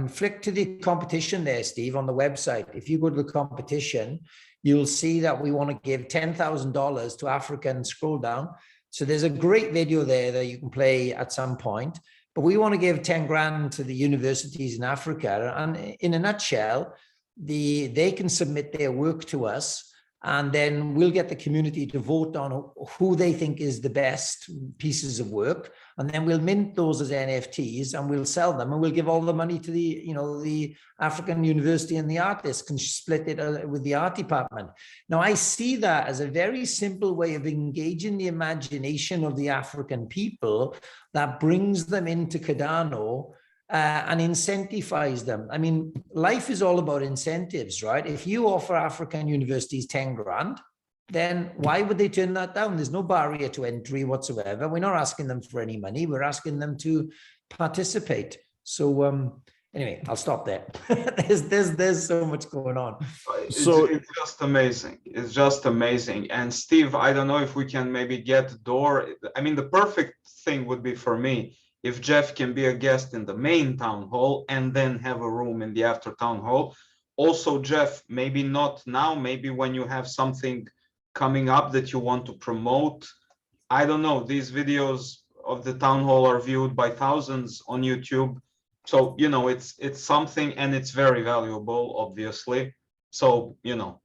S5: Flick to the competition there, Steve, on the website. If you go to the competition, you'll see that we want to give $10,000 to African. Scroll down. So there's a great video there that you can play at some point. But we want to give 10 grand to the universities in Africa. And in a nutshell, they can submit their work to us, and then we'll get the community to vote on who they think is the best pieces of work. And then we'll mint those as NFTs and we'll sell them, and we'll give all the money to the, you know, the African university, and the artists can split it with the art department. Now, I see that as a very simple way of engaging the imagination of the African people that brings them into Cardano and incentivize them. I mean, life is all about incentives, right? If you offer African universities 10 grand, then why would they turn that down? There's no barrier to entry whatsoever. We're not asking them for any money. We're asking them to participate. So anyway, I'll stop there. there's so much going on.
S1: So it's just amazing. It's just amazing. And Steve, I don't know if we can maybe get Door. I mean, the perfect thing would be for me if Jeff can be a guest in the main town hall and then have a room in the after town hall. Also, Jeff, maybe not now, maybe when you have something coming up that you want to promote. I don't know, these videos of the town hall are viewed by thousands on YouTube. So, you know, it's something, and it's very valuable, obviously. So, you know,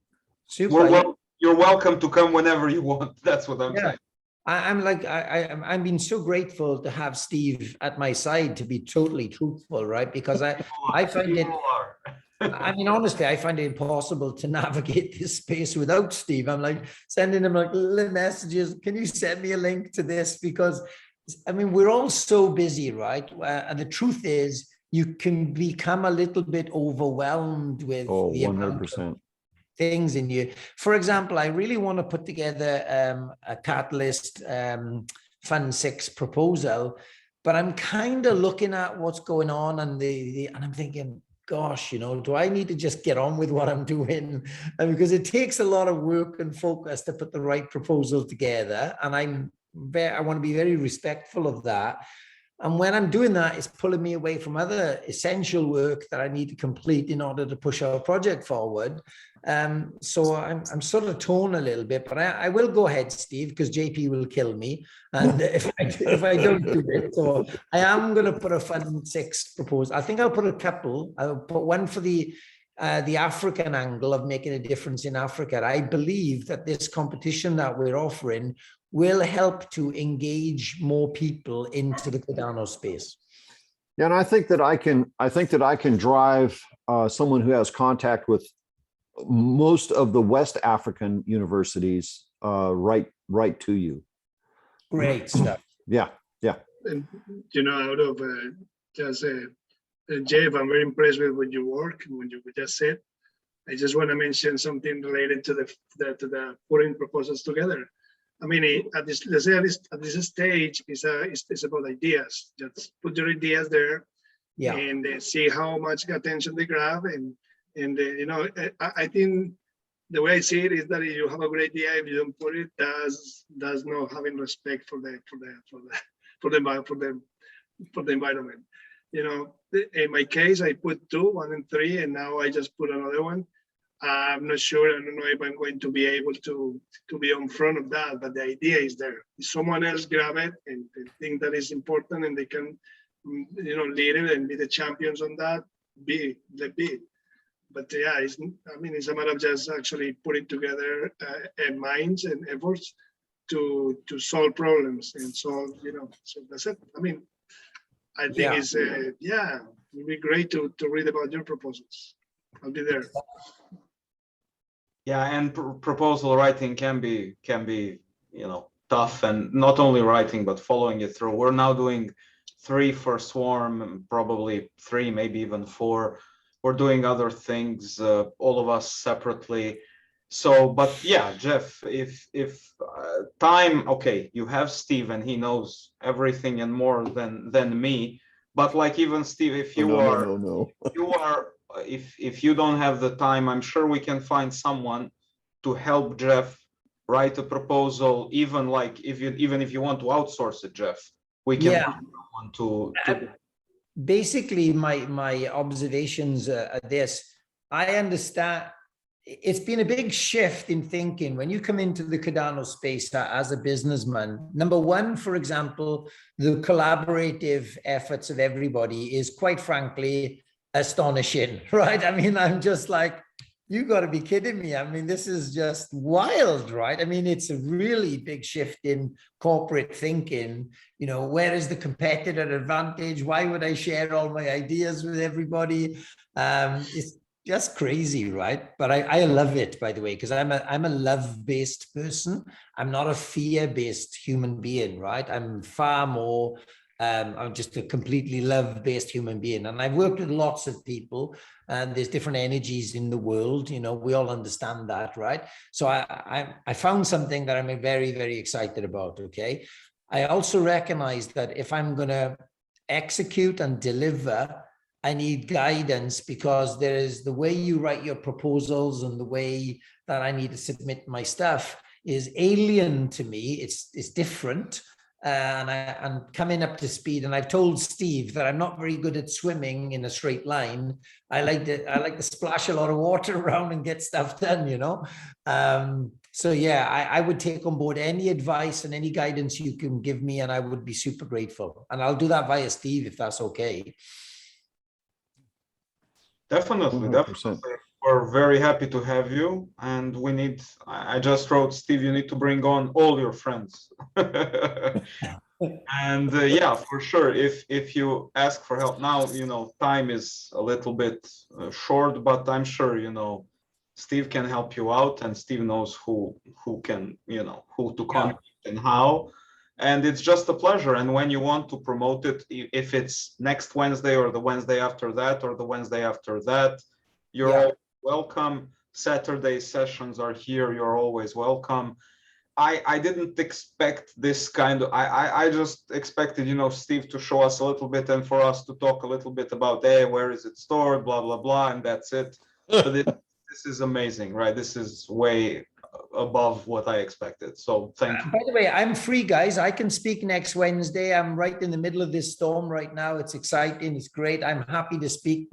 S1: you're welcome to come whenever you want. That's what I'm saying.
S5: I'm being so grateful to have Steve at my side, to be totally truthful, right? Because I find it, I mean, honestly, I find it impossible to navigate this space without Steve. I'm like sending him like little messages. Can you send me a link to this? Because I mean, we're all so busy, right? And the truth is, you can become a little bit overwhelmed with the 100%. Things in you. For example, I really want to put together a Catalyst Fund 6 proposal, but I'm kind of looking at what's going on, and and I'm thinking, gosh, you know, do I need to just get on with what I'm doing? Because it takes a lot of work and focus to put the right proposal together, and I want to be very respectful of that. And when I'm doing that, it's pulling me away from other essential work that I need to complete in order to push our project forward. So I'm sort of torn a little bit, but I will go ahead, Steve, because JP will kill me. And if I don't do it, so I am going to put a Fund 6 proposal. I think I'll put a couple. I'll put one for the African angle of making a difference in Africa. I believe that this competition that we're offering will help to engage more people into the Cardano space.
S2: Yeah, and I think that I can drive someone who has contact with most of the West African universities right to you.
S5: Great stuff.
S2: Yeah.
S4: And you know, out of Jeff, I'm very impressed with your work and what you just said. I just want to mention something related to the putting proposals together. I mean, at this stage, it's about ideas. Just put your ideas there, and see how much attention they grab. And you know, I think the way I see it is that if you have a great idea, if you don't put it, does not having respect for the environment. You know, in my case, I put 2, 1 and 3, and now I just put another one. I'm not sure. I don't know if I'm going to be able to be on front of that, but the idea is there. If someone else grab it and they think that is important and they can, you know, lead it and be the champions on that, let be. But yeah, it's a matter of just actually putting together minds and efforts to solve problems and solve, you know. So that's it. I mean, I think it's it'd be great to read about your proposals. I'll be there.
S1: Yeah, and proposal writing can be, you know, tough, and not only writing, but following it through. We're now doing 3 for Swarm, probably 3, maybe even 4. We're doing other things, all of us separately. So, but yeah, Jeff, if time, okay, you have Steve and he knows everything and more than me. But like even Steve, if you
S2: No.
S1: if you don't have the time, I'm sure we can find someone to help Jeff write a proposal. Even like even if you want to outsource it, Jeff, we can
S5: Yeah.
S1: find someone to.
S5: Basically, my observations are this. I understand it's been a big shift in thinking when you come into the Cardano space as a businessman. Number one, for example, the collaborative efforts of everybody is quite frankly astonishing, right? I mean, I'm just like, you got to be kidding me. I mean, this is just wild, right? I mean, it's a really big shift in corporate thinking. You know, where is the competitor advantage? Why would I share all my ideas with everybody? It's just crazy, right? But I love it, by the way, because I'm a love-based person. I'm not a fear-based human being, right? I'm far more, I'm just a completely love-based human being. And I've worked with lots of people, and there's different energies in the world, you know, we all understand that, right? So I found something that I'm very, very excited about, okay? I also recognize that if I'm going to execute and deliver, I need guidance, because there is the way you write your proposals and the way that I need to submit my stuff is alien to me. It's different. And I'm coming up to speed. And I've told Steve that I'm not very good at swimming in a straight line. I like to splash a lot of water around and get stuff done, you know? So yeah, I would take on board any advice and any guidance you can give me, and I would be super grateful. And I'll do that via Steve, if that's okay.
S1: Definitely,
S2: 100%.
S1: definitely. We're very happy to have you, and we need, I just wrote, Steve, you need to bring on all your friends. And yeah, for sure, if you ask for help now, you know, time is a little bit short, but I'm sure, you know, Steve can help you out, and Steve knows who can, you know, who to contact and how. And it's just a pleasure. And when you want to promote it, if it's next Wednesday or the Wednesday after that or the Wednesday after that, you're all welcome. Saturday sessions are here. You're always welcome. I didn't expect this kind of, I just expected, you know, Steve to show us a little bit and for us to talk a little bit about, hey, where is it stored, blah, blah, blah, and that's it. But this is amazing, right? This is way above what I expected. So thank you.
S5: By the way, I'm free, guys. I can speak next Wednesday. I'm right in the middle of this storm right now. It's exciting. It's great. I'm happy to speak.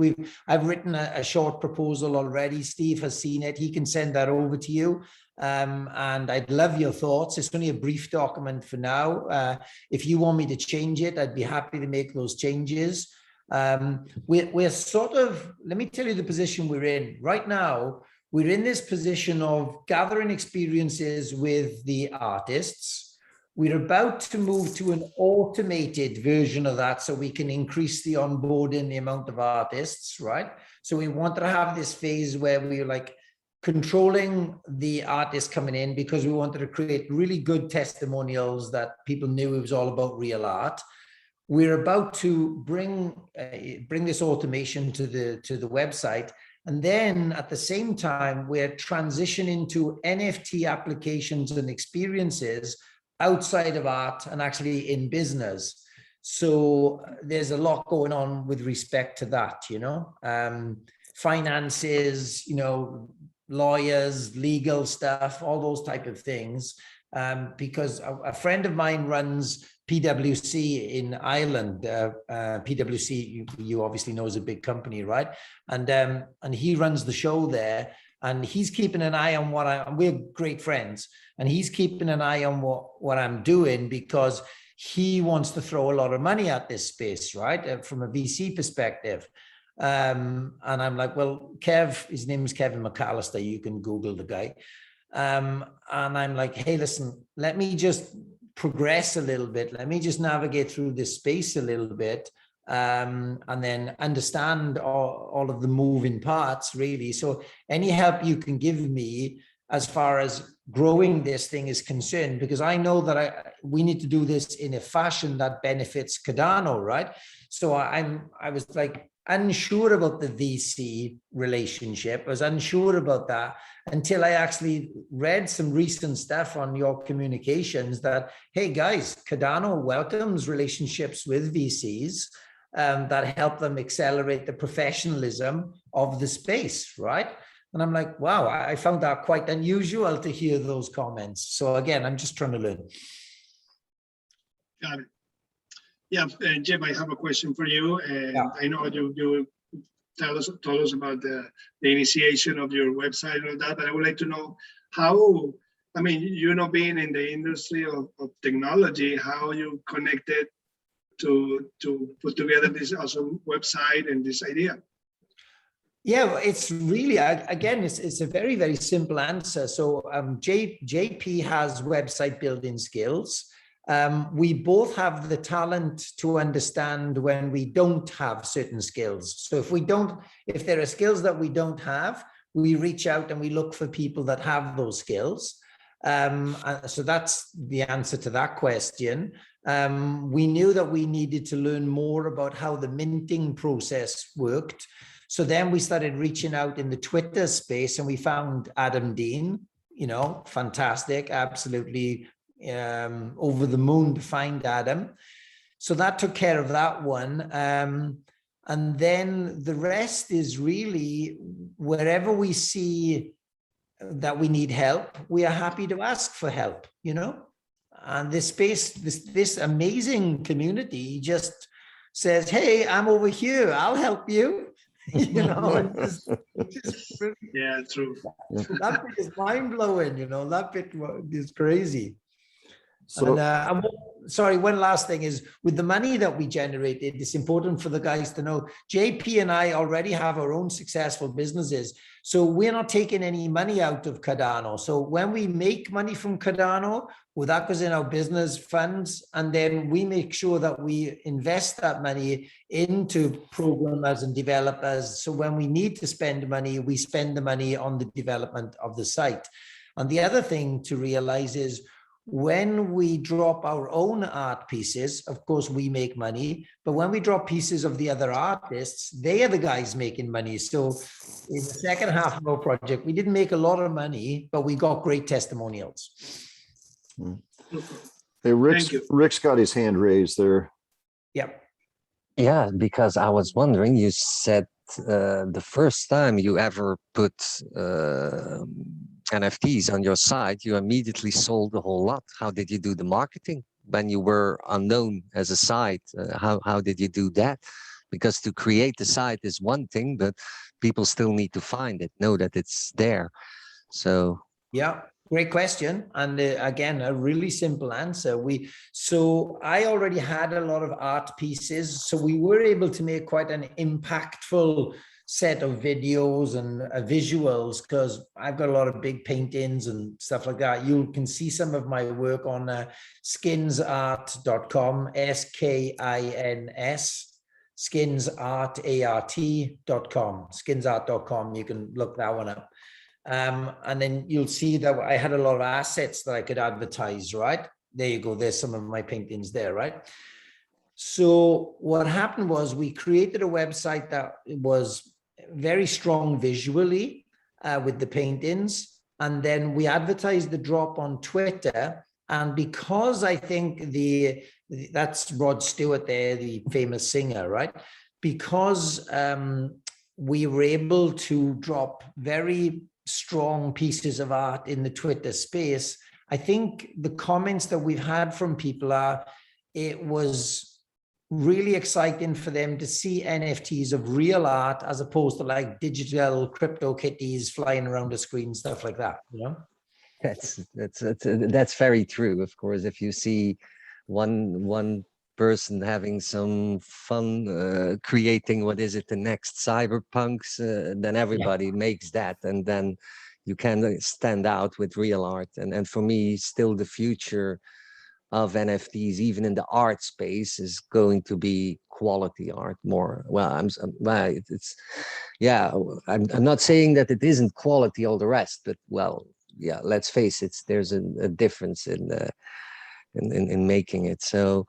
S5: I've written a short proposal already. Steve has seen it. He can send that over to you. And I'd love your thoughts. It's only a brief document for now. If you want me to change it, I'd be happy to make those changes. We're sort of, let me tell you the position we're in right now. We're in this position of gathering experiences with the artists. We're about to move to an automated version of that so we can increase the onboarding, the amount of artists, right? So we want to have this phase where we're like controlling the artists coming in, because we wanted to create really good testimonials that people knew it was all about real art. We're about to bring this automation to the website. And then at the same time, we're transitioning to NFT applications and experiences outside of art and actually in business. So there's a lot going on with respect to that, you know, finances, you know, lawyers, legal stuff, all those type of things. Because a friend of mine runs PwC in Ireland. PwC, you obviously know, is a big company, right? And he runs the show there, and he's keeping an eye on we're great friends, and he's keeping an eye on what I'm doing, because he wants to throw a lot of money at this space, right? From a VC perspective. And I'm like, well, his name is Kevin McAllister. You can Google the guy. And I'm like, hey, listen, let me just progress a little bit. Let me just navigate through this space a little bit, and then understand all of the moving parts, really. So any help you can give me as far as growing this thing is concerned, because I know that we need to do this in a fashion that benefits Cardano, right? So I was like, unsure about the VC relationship. I was unsure about that until I actually read some recent stuff on your communications that, hey guys, Cardano welcomes relationships with VCs that help them accelerate the professionalism of the space, right? And I'm like, wow, I found that quite unusual to hear those comments. So again, I'm just trying to learn.
S4: Got it. Yeah, Jim, I have a question for you. And I know you told us about the initiation of your website and all that, but I would like to know how, I mean, you know, being in the industry of technology, how you connected to put together this awesome website and this idea.
S5: Yeah, well, it's really, again, it's a very, very simple answer. So JP has website building skills. We both have the talent to understand when we don't have certain skills. So if there are skills that we don't have, we reach out and we look for people that have those skills. So that's the answer to that question. We knew that we needed to learn more about how the minting process worked. So then we started reaching out in the Twitter space and we found Adam Dean, you know, fantastic, absolutely over the moon to find Adam. So that took care of that one. And then the rest is really wherever we see that we need help, we are happy to ask for help, you know, and this space, this amazing community just says, hey, I'm over here, I'll help you. You know,
S4: yeah, true.
S5: That bit is mind-blowing, you know, that bit is crazy.
S2: So,
S5: And sorry, one last thing is with the money that we generated, it's important for the guys to know JP and I already have our own successful businesses. So we're not taking any money out of Cardano. So when we make money from Cardano, well, that goes in our business funds. And then we make sure that we invest that money into programmers and developers. So when we need to spend money, we spend the money on the development of the site. And the other thing to realize is when we drop our own art pieces, of course, we make money, but when we drop pieces of the other artists, they are the guys making money. So in the second half of our project, we didn't make a lot of money, but we got great testimonials.
S2: hey, Rick's got his hand raised there.
S5: Yeah.
S3: Yeah, because I was wondering, you said the first time you ever put NFTs on your site, you immediately sold a whole lot. How did you do the marketing when you were unknown as a site? How did you do that? Because to create the site is one thing, but people still need to find it, know that it's there. So
S5: yeah, great question. And again, a really simple answer. So I already had a lot of art pieces, so we were able to make quite an impactful set of videos and visuals because I've got a lot of big paintings and stuff like that. You can see some of my work on skinsart.com, SKINS, skinsart.com, skinsart.com. You can look that one up. And then you'll see that I had a lot of assets that I could advertise, right? There you go. There's some of my paintings there, right? So what happened was we created a website that was very strong visually with the paintings. And then we advertised the drop on Twitter. And because I think that's Rod Stewart there, the famous singer, right? Because we were able to drop very strong pieces of art in the Twitter space, I think the comments that we've had from people are, it was really exciting for them to see NFTs of real art as opposed to like digital crypto kitties flying around the screen, stuff like that, you know?
S3: That's very true. Of course, if you see one person having some fun creating, what is it, the next cyberpunks, then everybody makes that, and then you can stand out with real art. And for me, still the future of NFTs, even in the art space, is going to be quality art more. Well, I'm not saying that it isn't quality, all the rest, but well, yeah, let's face it, there's a difference in making it. So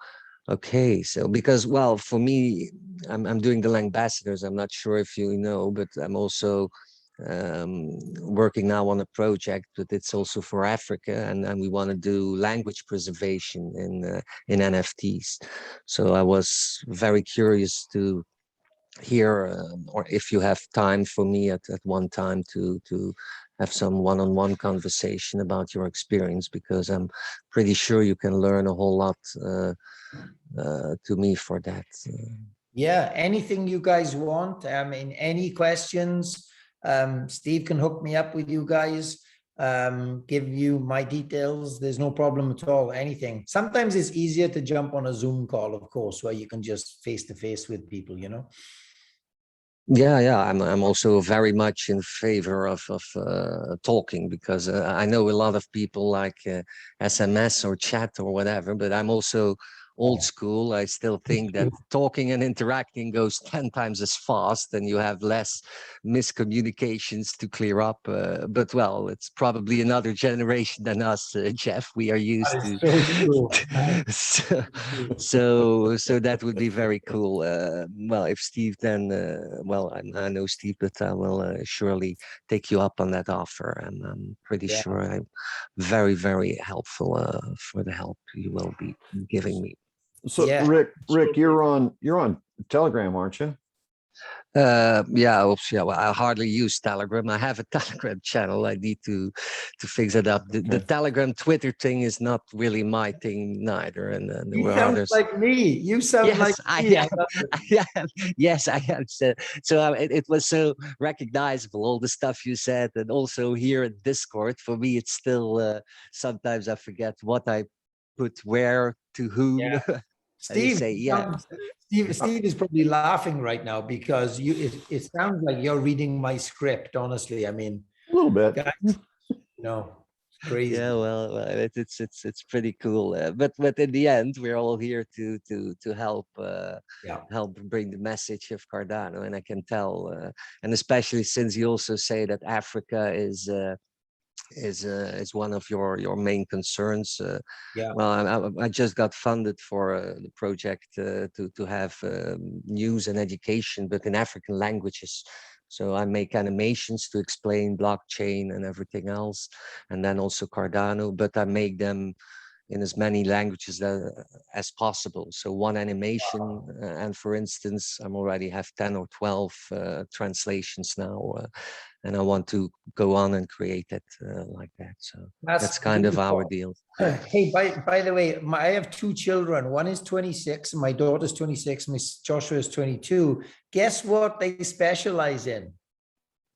S3: Okay, so because, well, for me, I'm doing the ambassadors. I'm not sure if you know, but I'm also working now on a project, but it's also for Africa, and we want to do language preservation in NFTs. So I was very curious to hear, or if you have time for me at one time to have some one-on-one conversation about your experience, because I'm pretty sure you can learn a whole lot to me for that.
S5: Yeah, anything you guys want. I mean, any questions, Steve can hook me up with you guys, give you my details. There's no problem at all, anything. Sometimes it's easier to jump on a Zoom call, of course, where you can just face to face with people, you know?
S3: Yeah, I'm also very much in favor of talking, because I know a lot of people like SMS or chat or whatever, but I'm also old school. I still think that talking and interacting goes 10 times as fast, and you have less miscommunications to clear up. But well, it's probably another generation than us, Jeff. We are used to.
S5: So true.
S3: So that would be very cool. Well, if Steve then, well, I know Steve, but I will surely take you up on that offer. I'm pretty
S5: Yeah.
S3: sure I'm very, very helpful for the help you will be giving me.
S2: So
S5: Yeah.
S2: Rick, you're on Telegram, aren't you?
S3: Yeah, oops, yeah. Well, I hardly use Telegram. I have a Telegram channel. I need to fix it up. The Telegram Twitter thing is not really my thing neither. And there
S5: You
S3: were
S5: sound
S3: others.
S5: like me. You sound
S3: Yes,
S5: like
S3: I
S5: me.
S3: am. I am. Yes, I am. So it was so recognizable, all the stuff you said, and also here in Discord. For me, it's still sometimes I forget what I put where to whom.
S5: Yeah.
S3: And you
S5: Steve,
S3: say, yeah.
S5: Steve is probably laughing right now because it sounds like you're reading my script, honestly. I mean,
S2: A little bit.
S5: guys, you know, it's crazy.
S3: Yeah, well, it's pretty cool. But in the end, we're all here to help
S5: Yeah.
S3: help bring the message of Cardano, and I can tell, and especially since you also say that Africa is one of your main concerns.
S5: Yeah.
S3: Well, I just got funded for the project to have news and education, but in African languages. So I make animations to explain blockchain and everything else, and then also Cardano, but I make them in as many languages as possible. So one animation, and for instance, I'm already have 10 or 12 translations now, and I want to go on and create it like that. So that's kind of our deal.
S5: Hey, by the way, I have two children. One is 26, and my daughter's 26. Joshua is 22. Guess what they specialize in?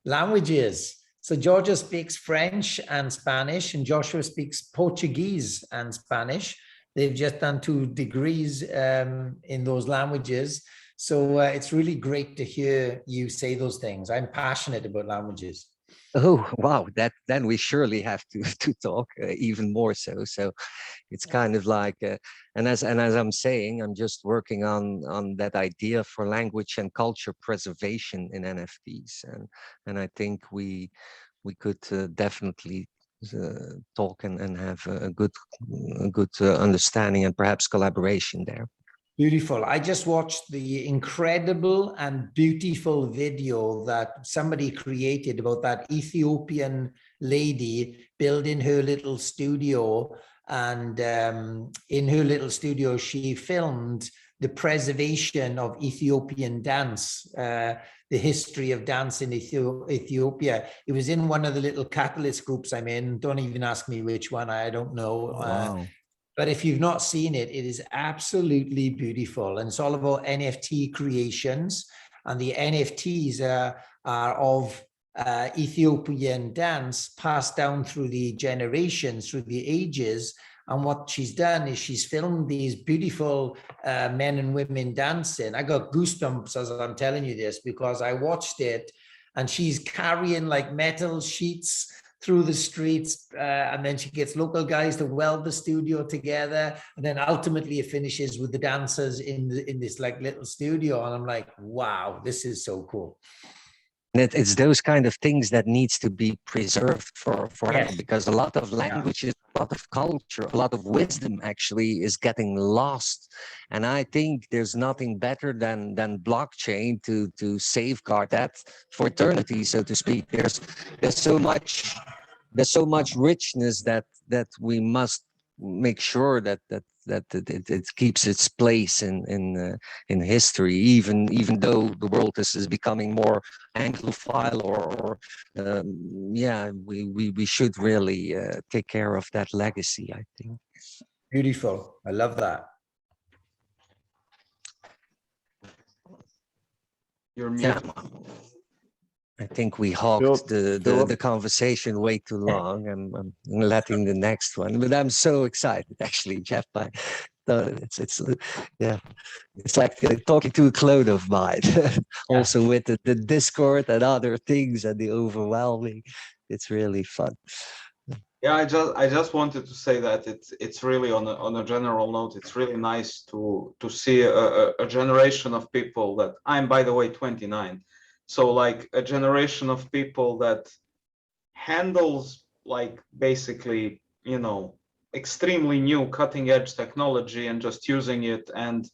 S5: Languages. So Georgia speaks French and Spanish, and Joshua speaks Portuguese and Spanish. They've just done 2 degrees in those languages. So it's really great to hear you say those things. I'm passionate about languages.
S3: Oh, wow. Then we surely have to talk even more so. So it's kind of like, and as I'm saying, I'm just working on that idea for language and culture preservation in NFTs, and I think we could definitely talk and have a good understanding and perhaps collaboration there.
S5: Beautiful. I just watched the incredible and beautiful video that somebody created about that Ethiopian lady building her little studio. And in her little studio, she filmed the preservation of Ethiopian dance, the history of dance in Ethiopia. It was in one of the little catalyst groups I'm in. Don't even ask me which one, I don't know.
S2: Wow.
S5: But if you've not seen it, it is absolutely beautiful. And it's all about NFT creations. And the NFTs are of Ethiopian dance passed down through the generations, through the ages. And what she's done is she's filmed these beautiful men and women dancing. I got goosebumps as I'm telling you this, because I watched it and she's carrying like metal sheets through the streets, and then she gets local guys to weld the studio together, and then ultimately it finishes with the dancers in this like little studio. And I'm like, wow, this is so cool.
S3: And it's those kind of things that needs to be preserved forever,
S5: Yes.
S3: because a lot of languages, a lot of culture, a lot of wisdom actually is getting lost. And I think there's nothing better than blockchain to safeguard that for eternity, so to speak. There's so much richness that we must make sure that it keeps its place in history, even though the world is becoming more Anglophile, or we should really take care of that legacy, I think.
S5: Beautiful. I love that.
S1: You're
S3: Yeah.
S1: muted.
S3: I think we hogged
S2: Philip.
S3: the conversation way too long. I'm letting the next one, but I'm so excited, actually, Jeff. It's yeah, it's like talking to a clone of mine. Also with the Discord and other things and the overwhelming, it's really fun.
S1: Yeah, I just wanted to say that it's really on a general note, it's really nice to see a generation of people that I'm, by the way, 29. So like a generation of people that handles like basically, you know, extremely new cutting edge technology and just using it. And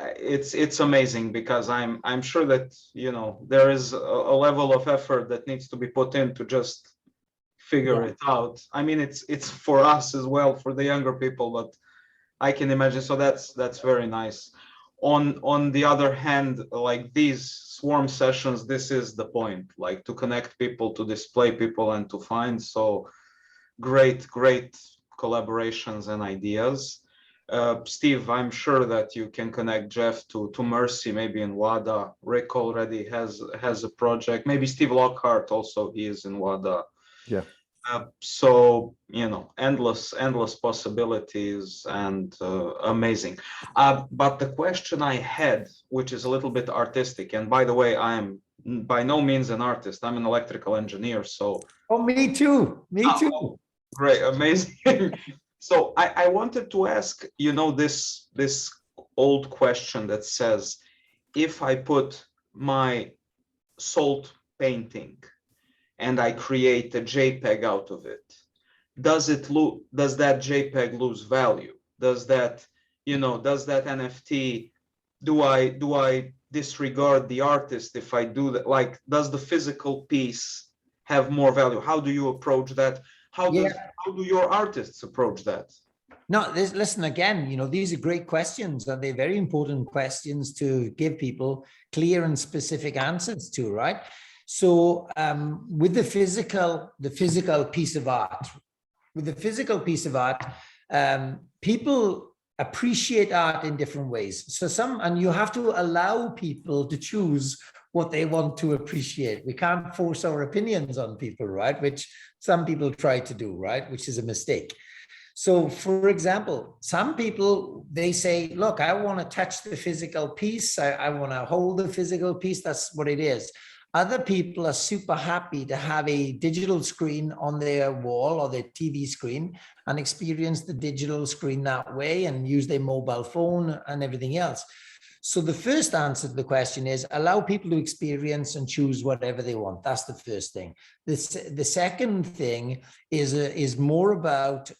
S1: it's amazing, because I'm sure that, you know, there is a level of effort that needs to be put in to just figure it out. I mean, it's for us as well, for the younger people, but I can imagine. So that's very nice. On the other hand, like these swarm sessions, this is the point, like to connect people, to display people, and to find so great collaborations and ideas. Steve, I'm sure that you can connect Jeff to Mercy, maybe in WADA. Rick already has a project. Maybe Steve Lockhart also, he is in WADA.
S2: Yeah.
S1: So, you know, endless possibilities, and amazing. But the question I had, which is a little bit artistic, and by the way, I am by no means an artist. I'm an electrical engineer. So.
S5: Oh, me too. Me too.
S1: Great, amazing. So I wanted to ask, you know, this old question that says, if I put my salt painting and I create a JPEG out of it, does that JPEG lose value? Does that, you know, does that NFT, do I disregard the artist if I do that? Like, does the physical piece have more value? How do you approach that? How do your artists approach that?
S5: No, listen, again, you know, these are great questions, and they're very important questions to give people clear and specific answers to, right? So with the physical piece of art, people appreciate art in different ways. So and you have to allow people to choose what they want to appreciate. We can't force our opinions on people, right? Which some people try to do, right? Which is a mistake. So for example, some people, they say, look, I want to touch the physical piece. I want to hold the physical piece. That's what it is. Other people are super happy to have a digital screen on their wall or their TV screen and experience the digital screen that way and use their mobile phone and everything else. So the first answer to the question is allow people to experience and choose whatever they want. That's the first thing. The second thing is more about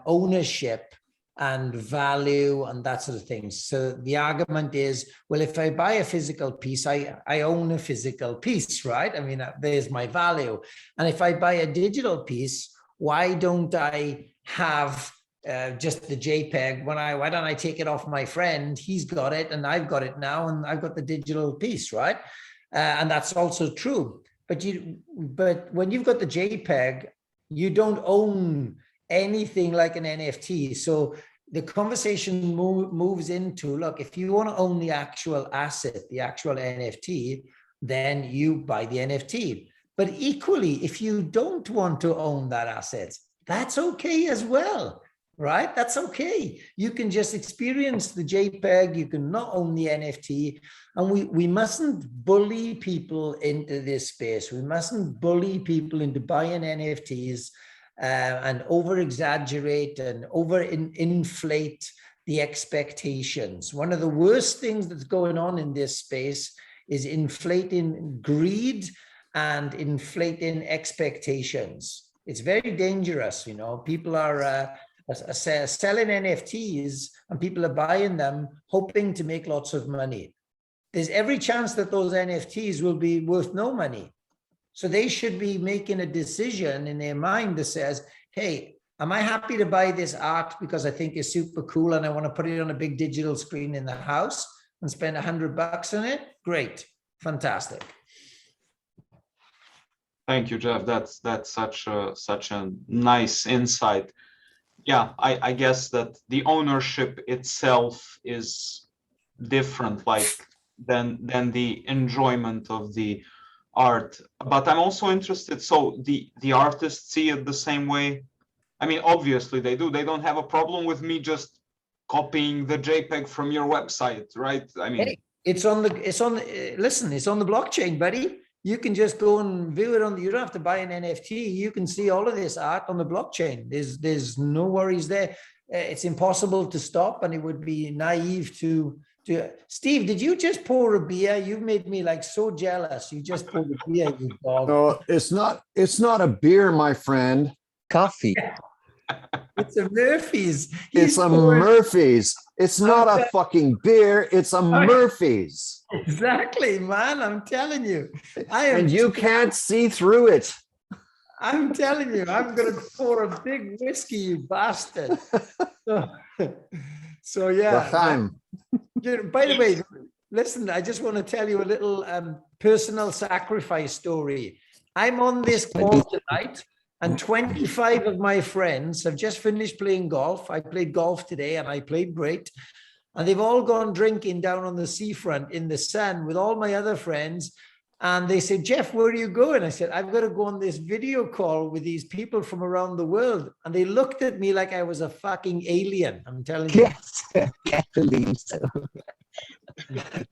S5: ownership and value and that sort of thing. So the argument is, well, if I buy a physical piece, I own a physical piece, right? I mean, there's my value. And if I buy a digital piece, why don't I have just the JPEG? Why don't I take it off my friend? He's got it and I've got it now, and I've got the digital piece, right? And that's also true. But when you've got the JPEG, you don't own anything like an NFT. So the conversation moves into, look, if you want to own the actual asset, the actual NFT, then you buy the NFT. But equally, if you don't want to own that asset, that's okay as well, right? That's okay. You can just experience the JPEG. You can not own the NFT. And we mustn't bully people into this space. We mustn't bully people into buying NFTs and over-exaggerate and over-inflate the expectations. One of the worst things that's going on in this space is inflating greed and inflating expectations. It's very dangerous. You know, people are selling NFTs and people are buying them hoping to make lots of money. There's every chance that those NFTs will be worth no money. So they should be making a decision in their mind that says, hey, am I happy to buy this art because I think it's super cool and I want to put it on a big digital screen in the house and spend $100 on it? Great. Fantastic.
S1: Thank you, Jeff. That's such a nice insight. Yeah, I guess that the ownership itself is different, like than the enjoyment of the art. But I'm also interested. So the artists see it the same way. I mean, obviously they do. They don't have a problem with me just copying the JPEG from your website, right? I mean,
S5: hey, it's on the blockchain, buddy. You can just go and view it you don't have to buy an NFT. You can see all of this art on the blockchain. There's no worries there. It's impossible to stop, and it would be naive to Steve, did you just pour a beer? You've made me like so jealous. You just poured a beer, you dog.
S2: No, it's not a beer, my friend.
S3: Coffee.
S5: It's a Murphy's.
S2: It's a Murphy's. It's not a fucking beer. It's a Murphy's.
S5: Exactly, man. I'm telling you.
S2: And you can't see through it.
S5: I'm telling you, I'm going to pour a big whiskey, you bastard. So yeah. By the way, listen, I just want to tell you a little personal sacrifice story. I'm on this call tonight, and 25 of my friends have just finished playing golf. I played golf today, and I played great. And they've all gone drinking down on the seafront in the sun with all my other friends. And they said, Jeff, where are you going? I said, I've got to go on this video call with these people from around the world. And they looked at me like I was a fucking alien. I'm telling you.
S3: Yes, I believe so.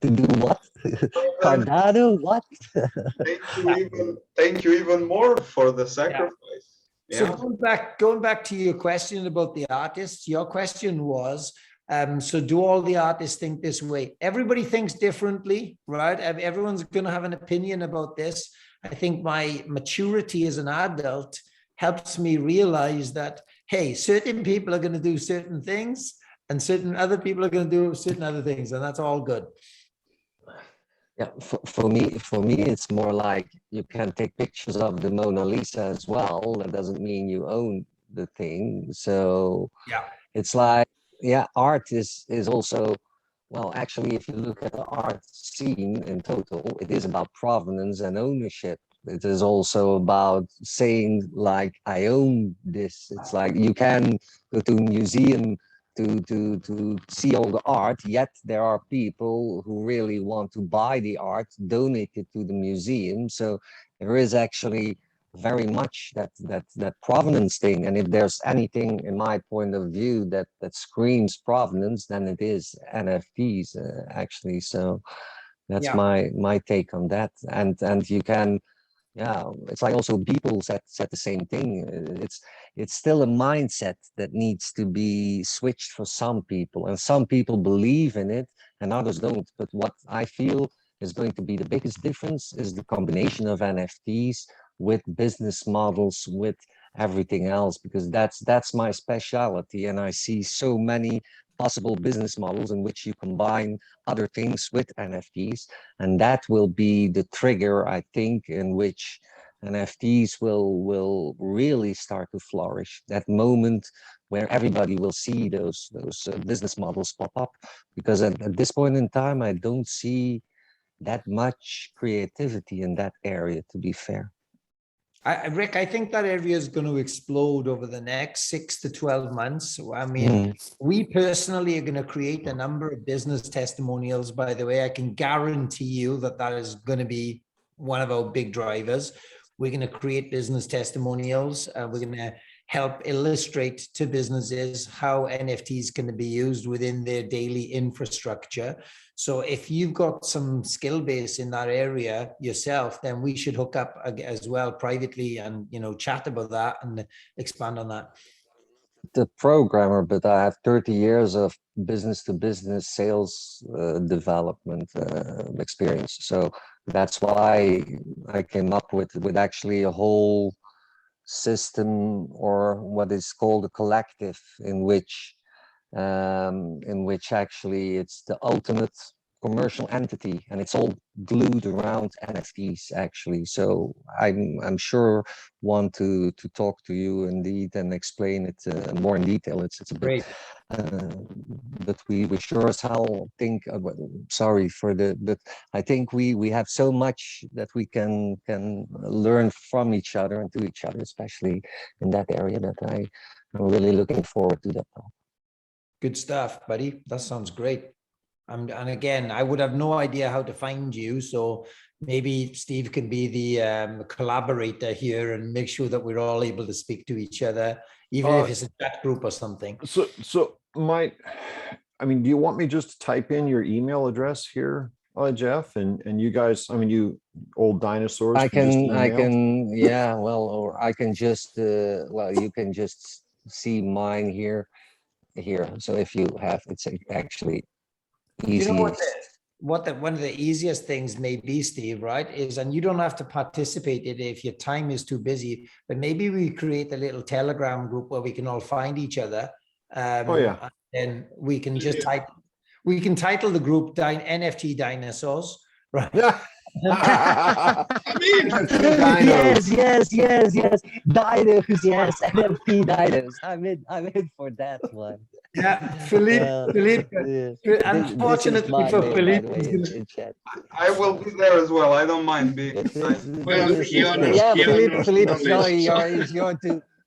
S3: To do what? Cardano, what?
S1: Thank you even more for the sacrifice.
S5: Yeah. So going back to your question about the artists, your question was, so do all the artists think this way? Everybody thinks differently, right? Everyone's going to have an opinion about this. I think my maturity as an adult helps me realize that, hey, certain people are going to do certain things and certain other people are going to do certain other things. And that's all good.
S3: Yeah, for me, it's more like you can take pictures of the Mona Lisa as well. That doesn't mean you own the thing. So
S5: yeah,
S3: it's like, yeah, art is also, well, actually, if you look at the art scene in total, it is about provenance and ownership. It is also about saying, like, I own this. It's like you can go to a museum to see all the art, yet there are people who really want to buy the art, donate it to the museum. So there is actually very much that provenance thing. And if there's anything, in my point of view, that screams provenance, then it is NFTs, actually. So that's my take on that. And you can, yeah, it's like also people said the same thing. It's still a mindset that needs to be switched for some people, and some people believe in it and others don't. But what I feel is going to be the biggest difference is the combination of NFTs with business models, with everything else, because that's my specialty. And I see so many possible business models in which you combine other things with NFTs. And that will be the trigger, I think, in which NFTs will really start to flourish. That moment where everybody will see those business models pop up. Because at this point in time, I don't see that much creativity in that area, to be fair.
S5: Rick, I think that area is going to explode over the next 6 to 12 months. I mean, we personally are going to create a number of business testimonials. By the way, I can guarantee you that is going to be one of our big drivers. We're going to create business testimonials. We're going to help illustrate to businesses how NFTs can be used within their daily infrastructure. So if you've got some skill base in that area yourself, then we should hook up as well privately and, chat about that and expand on that.
S3: the programmer, but I have 30 years of business-to-business sales development experience. So that's why I came up with actually a whole system, or what is called a collective, in which actually it's the ultimate commercial entity, and it's all glued around NFTs actually. So I'm sure want to talk to you indeed and explain it more in detail. It's a bit,
S5: Great.
S3: but we sure as hell think sorry for but I think we have so much that we can learn from each other and to each other, especially in that area, that I'm really looking forward to that.
S5: Good stuff, buddy. That sounds great. And again, I would have no idea how to find you. So maybe Steve can be the collaborator here and make sure that we're all able to speak to each other, even if it's a chat group or something.
S2: So I mean, do you want me just to type in your email address here, Jeff, and you guys, I mean, you old dinosaurs?
S3: I can, yeah, well, or I can just, well, you can just see mine here. So if you have, it's actually easy.
S5: You know one of the easiest things may be, Steve, right, is, and you don't have to participate in it if your time is too busy, but maybe we create a little Telegram group where we can all find each other.
S2: Oh yeah.
S5: And we can just title the group NFT Dinosaurs, right?
S2: I mean,
S3: yes. Dinos, yes, NFT dinos. I'm in for that one.
S5: Yeah, Philippe. Unfortunately for Philippe,
S1: I will be there as well. I don't mind being.
S3: Philippe, sorry,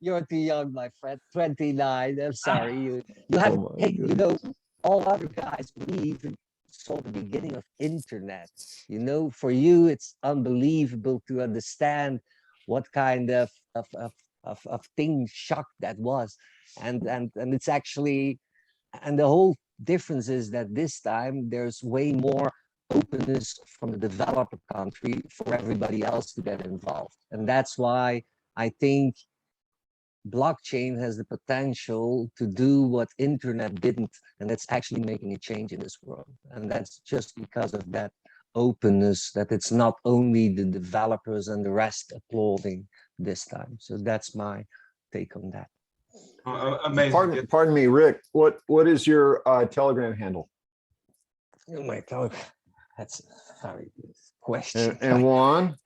S3: you're too young, my friend. 29. I'm sorry. You have. Hey, you know, all other guys believe in saw the beginning of internet. You know, for you, it's unbelievable to understand what kind of thing shock that was, and it's actually, and the whole difference is that this time there's way more openness from the developer country for everybody else to get involved, and that's why I think blockchain has the potential to do what internet didn't, and that's actually making a change in this world. And that's just because of that openness, that it's not only the developers and the rest applauding this time. So that's my take on that.
S1: Amazing.
S2: Pardon me, Rick, what is your Telegram handle?
S3: Oh my God, that's a very good question.
S2: And Juan,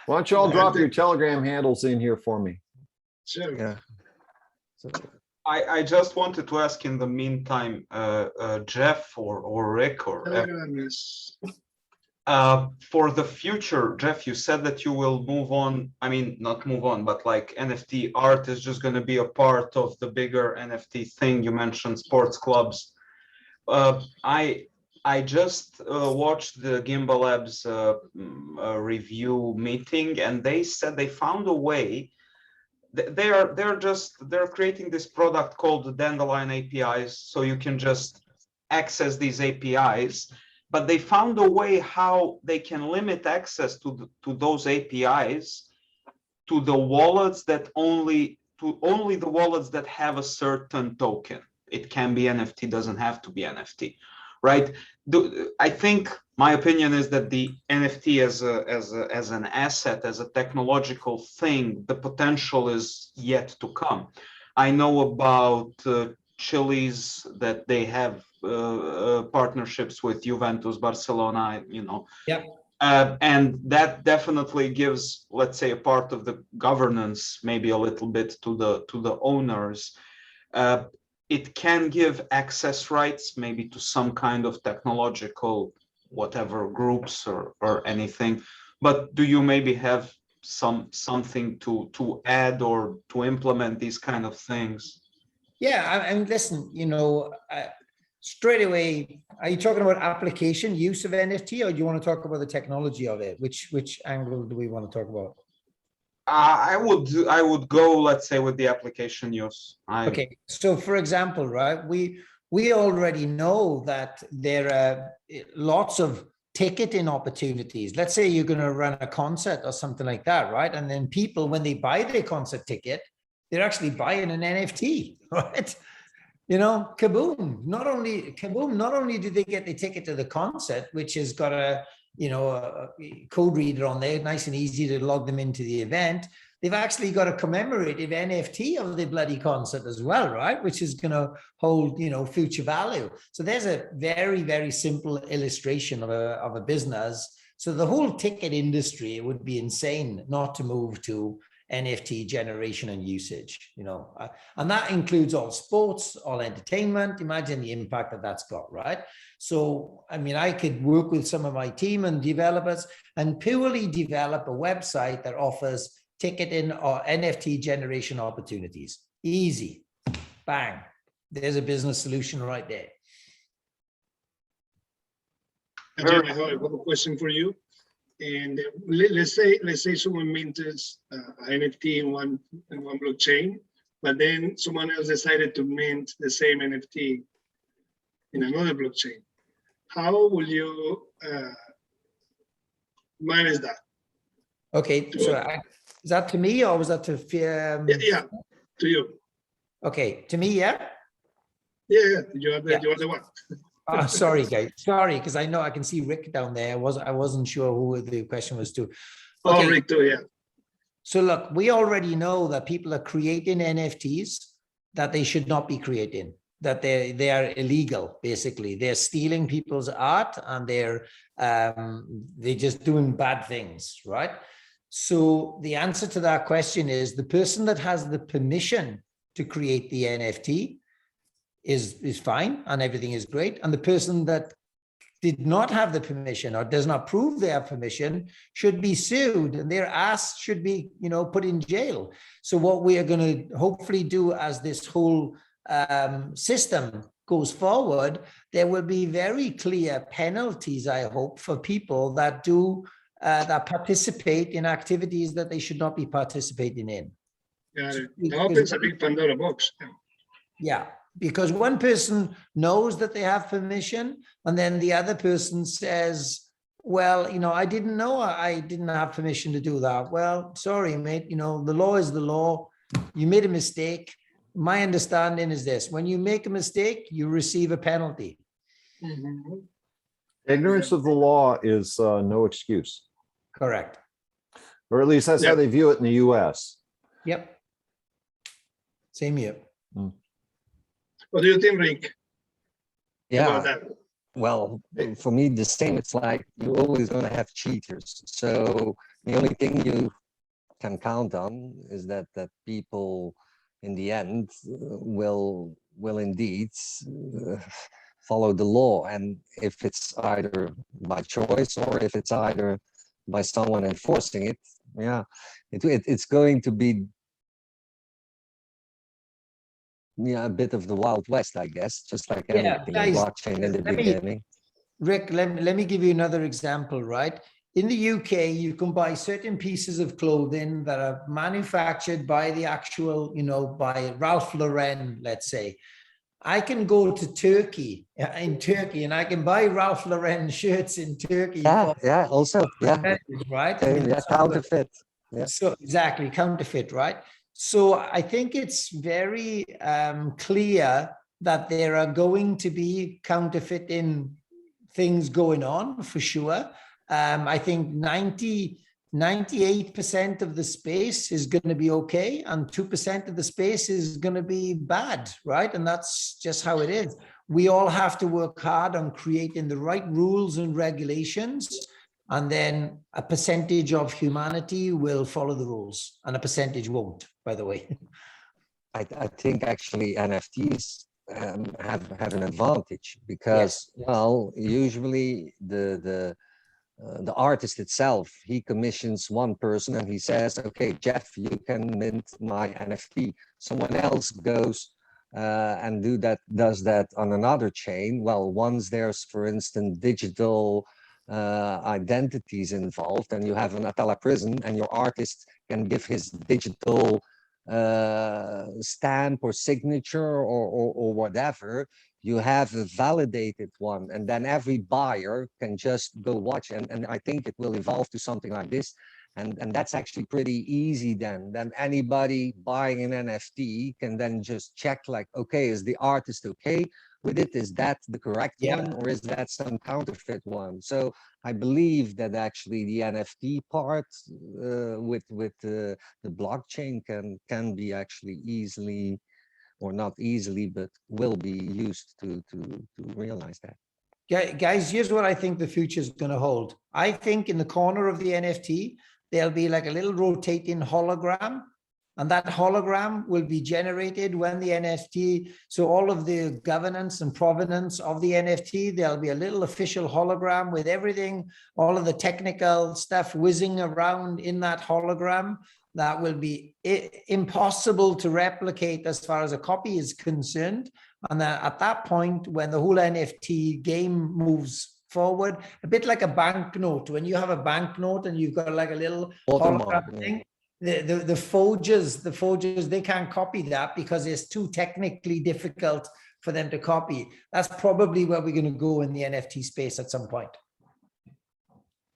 S2: why don't you all drop your Telegram handles in here for me?
S4: Sure.
S3: Yeah. So,
S1: I just wanted to ask in the meantime, Jeff or Rick or for the future, Jeff, you said that you will move on. I mean, not move on, but like NFT art is just going to be a part of the bigger NFT thing. You mentioned sports clubs. I just watched the Gimbal Labs review meeting, and they said they found a way. They're creating this product called the Dandelion APIs, so you can just access these APIs, but they found a way how they can limit access to those APIs to the wallets that only the wallets that have a certain token. It can be NFT, doesn't have to be NFT, right? I think my opinion is that the NFT as an asset, as a technological thing, the potential is yet to come. I know about Chile's that they have partnerships with Juventus, Barcelona, you know.
S5: Yep.
S1: And that definitely gives, let's say, a part of the governance, maybe a little bit to the owners. It can give access rights, maybe to some kind of technological, whatever groups or anything. But do you maybe have something to add or to implement these kind of things?
S5: Yeah, and listen, you know, straight away, are you talking about application use of NFT, or do you want to talk about the technology of it? Which angle do we want to talk about?
S1: I would go, let's say, with the application use.
S5: Okay, so for example, right, we already know that there are lots of ticketing opportunities. Let's say you're going to run a concert or something like that, right? And then people, when they buy their concert ticket, they're actually buying an NFT, right? You know, kaboom! Not only do they get the ticket to the concert, which has got a code reader on there, nice and easy to log them into the event. They've actually got a commemorative NFT of the bloody concert as well, right? Which is going to hold, future value. So there's a very, very simple illustration of a business. So the whole ticket industry would be insane not to move to NFT generation and usage, and that includes all sports, all entertainment. Imagine the impact that that's got, right? So, I mean, I could work with some of my team and developers and purely develop a website that offers ticketing or NFT generation opportunities. Easy, bang. There's a business solution right there.
S4: Jim, I have a question for you. And let's say someone mints an NFT in one blockchain, but then someone else decided to mint the same NFT in another blockchain. How will you manage that?
S5: Okay, so is that to me or was that to
S4: yeah, to you.
S5: Okay, to me, yeah.
S4: Yeah, you are the one.
S5: Oh, sorry, guys. Sorry, because I know I can see Rick down there. I wasn't sure who the question was to.
S4: Okay. Oh, Rick too, yeah.
S5: So look, we already know that people are creating NFTs that they should not be creating, that they are illegal, basically. They're stealing people's art and they're just doing bad things, right? So the answer to that question is the person that has the permission to create the NFT is fine and everything is great. And the person that did not have the permission or does not prove they have permission should be sued and their ass should be, put in jail. So what we are going to hopefully do as this whole system goes forward, there will be very clear penalties, I hope, for people that that participate in activities that they should not be participating in.
S4: Yeah, it opens a big Pandora box.
S5: Yeah, because one person knows that they have permission and then the other person says, well, I didn't know I didn't have permission to do that. Well, sorry, mate, the law is the law. You made a mistake. My understanding is this: when you make a mistake, you receive a penalty.
S4: Mm-hmm.
S2: Ignorance of the law is no excuse.
S5: Correct.
S2: Or at least that's how they view it in the US.
S5: Yep. Same here.
S4: What do you think, Rick?
S3: Yeah. Well, for me, the same. It's like you're always going to have cheaters. So the only thing you can count on is that people in the end will indeed follow the law. And if it's either by choice or if it's either by someone enforcing it, it's going to be a bit of the Wild West, I guess, just like anything in blockchain in the beginning.
S5: Rick, let me give you another example, right? In the UK, you can buy certain pieces of clothing that are manufactured by the actual, by Ralph Lauren, let's say. I can go to Turkey, and I can buy Ralph Lauren shirts in Turkey. Right?
S3: Counterfeit.
S5: Yeah. So exactly, counterfeit, right? So I think it's very clear that there are going to be counterfeiting things going on for sure. I think 98% of the space is going to be okay, and 2% of the space is going to be bad, right? And that's just how it is. We all have to work hard on creating the right rules and regulations, and then a percentage of humanity will follow the rules, and a percentage won't, by the way.
S3: I think actually NFTs have an advantage because, well, usually the artist itself, he commissions one person and he says, okay, Jeff, you can mint my NFT. Someone else goes and does that on another chain. Well, once there's, for instance, digital identities involved, and you have an Atala prison and your artist can give his digital stamp or signature or whatever, you have a validated one, and then every buyer can just go watch. And I think it will evolve to something like this, And that's actually pretty easy then anybody buying an NFT can then just check like, okay, is the artist okay with it? Is that the correct one, or is that some counterfeit one? So I believe that actually the NFT part with the blockchain can be actually easily, or not easily, but will be used to realize that.
S5: Guys, here's what I think the future is going to hold. I think in the corner of the NFT, there'll be like a little rotating hologram, and that hologram will be generated when the NFT, so all of the governance and provenance of the NFT, there'll be a little official hologram with everything, all of the technical stuff whizzing around in that hologram. That will be impossible to replicate as far as a copy is concerned. And at that point, when the whole NFT game moves forward, a bit like a banknote, when you have a banknote and you've got like a little hologram thing, the forgers, they can't copy that because it's too technically difficult for them to copy. That's probably where we're going to go in the NFT space at some point.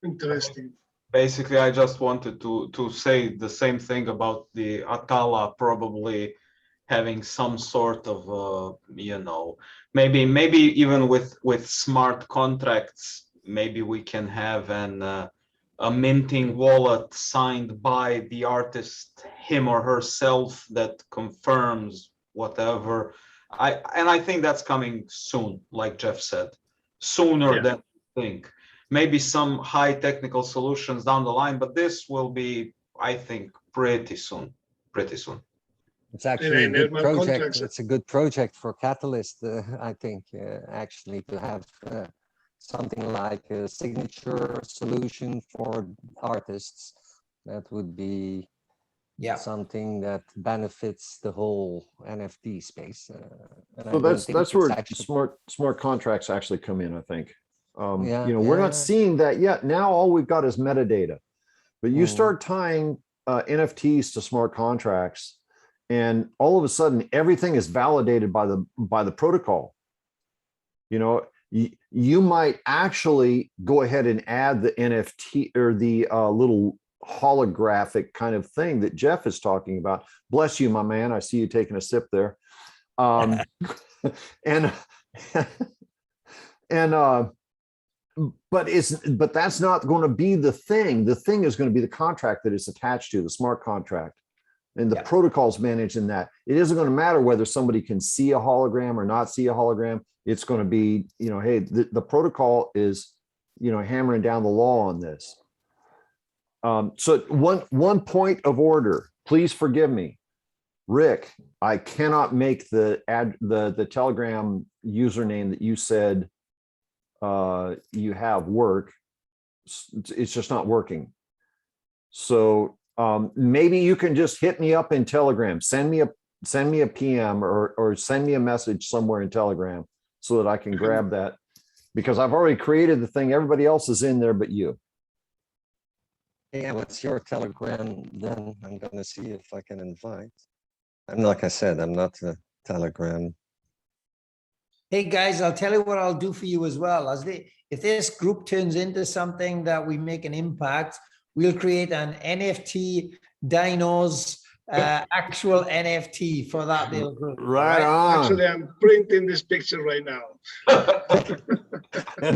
S4: Interesting.
S1: Basically, I just wanted to say the same thing about the Atala probably having some sort of you know, maybe even with smart contracts, maybe we can have a minting wallet signed by the artist, him or herself, that confirms whatever. I think that's coming soon, like Jeff said, sooner than you think. Maybe some high technical solutions down the line, but this will be, I think, pretty soon.
S3: It's actually a good
S4: my
S3: project.
S4: contracts-
S3: It's a good project for Catalyst, I think, actually, to have something like a signature solution for artists. That would be something that benefits the whole NFT space.
S2: So that's where smart contracts actually come in, I think. You know, we're not seeing that yet. Now all we've got is metadata, but you start tying NFTs to smart contracts, and all of a sudden everything is validated by the protocol. You know, you might actually go ahead and add the NFT or the little holographic kind of thing that Jeff is talking about. Bless you, my man. I see you taking a sip there. But that's not going to be the thing. The thing is going to be the contract that it's attached to, the smart contract, and the protocols managed in that. It isn't going to matter whether somebody can see a hologram or not see a hologram. It's going to be, you know, hey, the protocol is, you know, hammering down the law on this. So one point of order, please forgive me, Rick. I cannot make the Telegram username that you said you have work. It's just not working. So maybe you can just hit me up in Telegram, send me a PM or send me a message somewhere in Telegram so that I can grab that, because I've already created the thing. Everybody else is in there but you.
S3: Yeah, what's your Telegram then? I'm gonna see if I can invite. I'm, like I said, I'm not a Telegram.
S5: Hey guys, I'll tell you what I'll do for you as well. If this group turns into something that we make an impact, we'll create an NFT Dinos actual NFT for that little group.
S2: Right on.
S4: Actually, I'm printing this picture right now.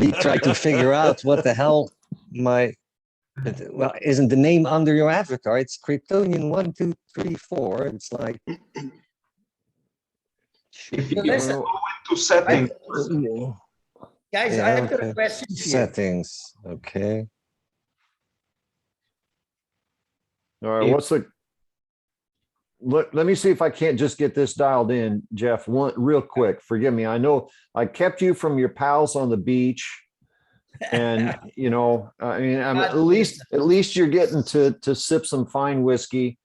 S3: We try to figure out what the hell well, isn't the name under your avatar? It's Kryptonian 1, 2, 3, 4. It's like.
S1: If you go into settings,
S5: Guys,
S3: Yeah,
S5: I've got a question for you.
S3: Settings, okay.
S2: All right, let me see if I can't just get this dialed in, Jeff. One real quick. Forgive me. I know I kept you from your pals on the beach, and you know, I mean, at least you're getting to sip some fine whiskey,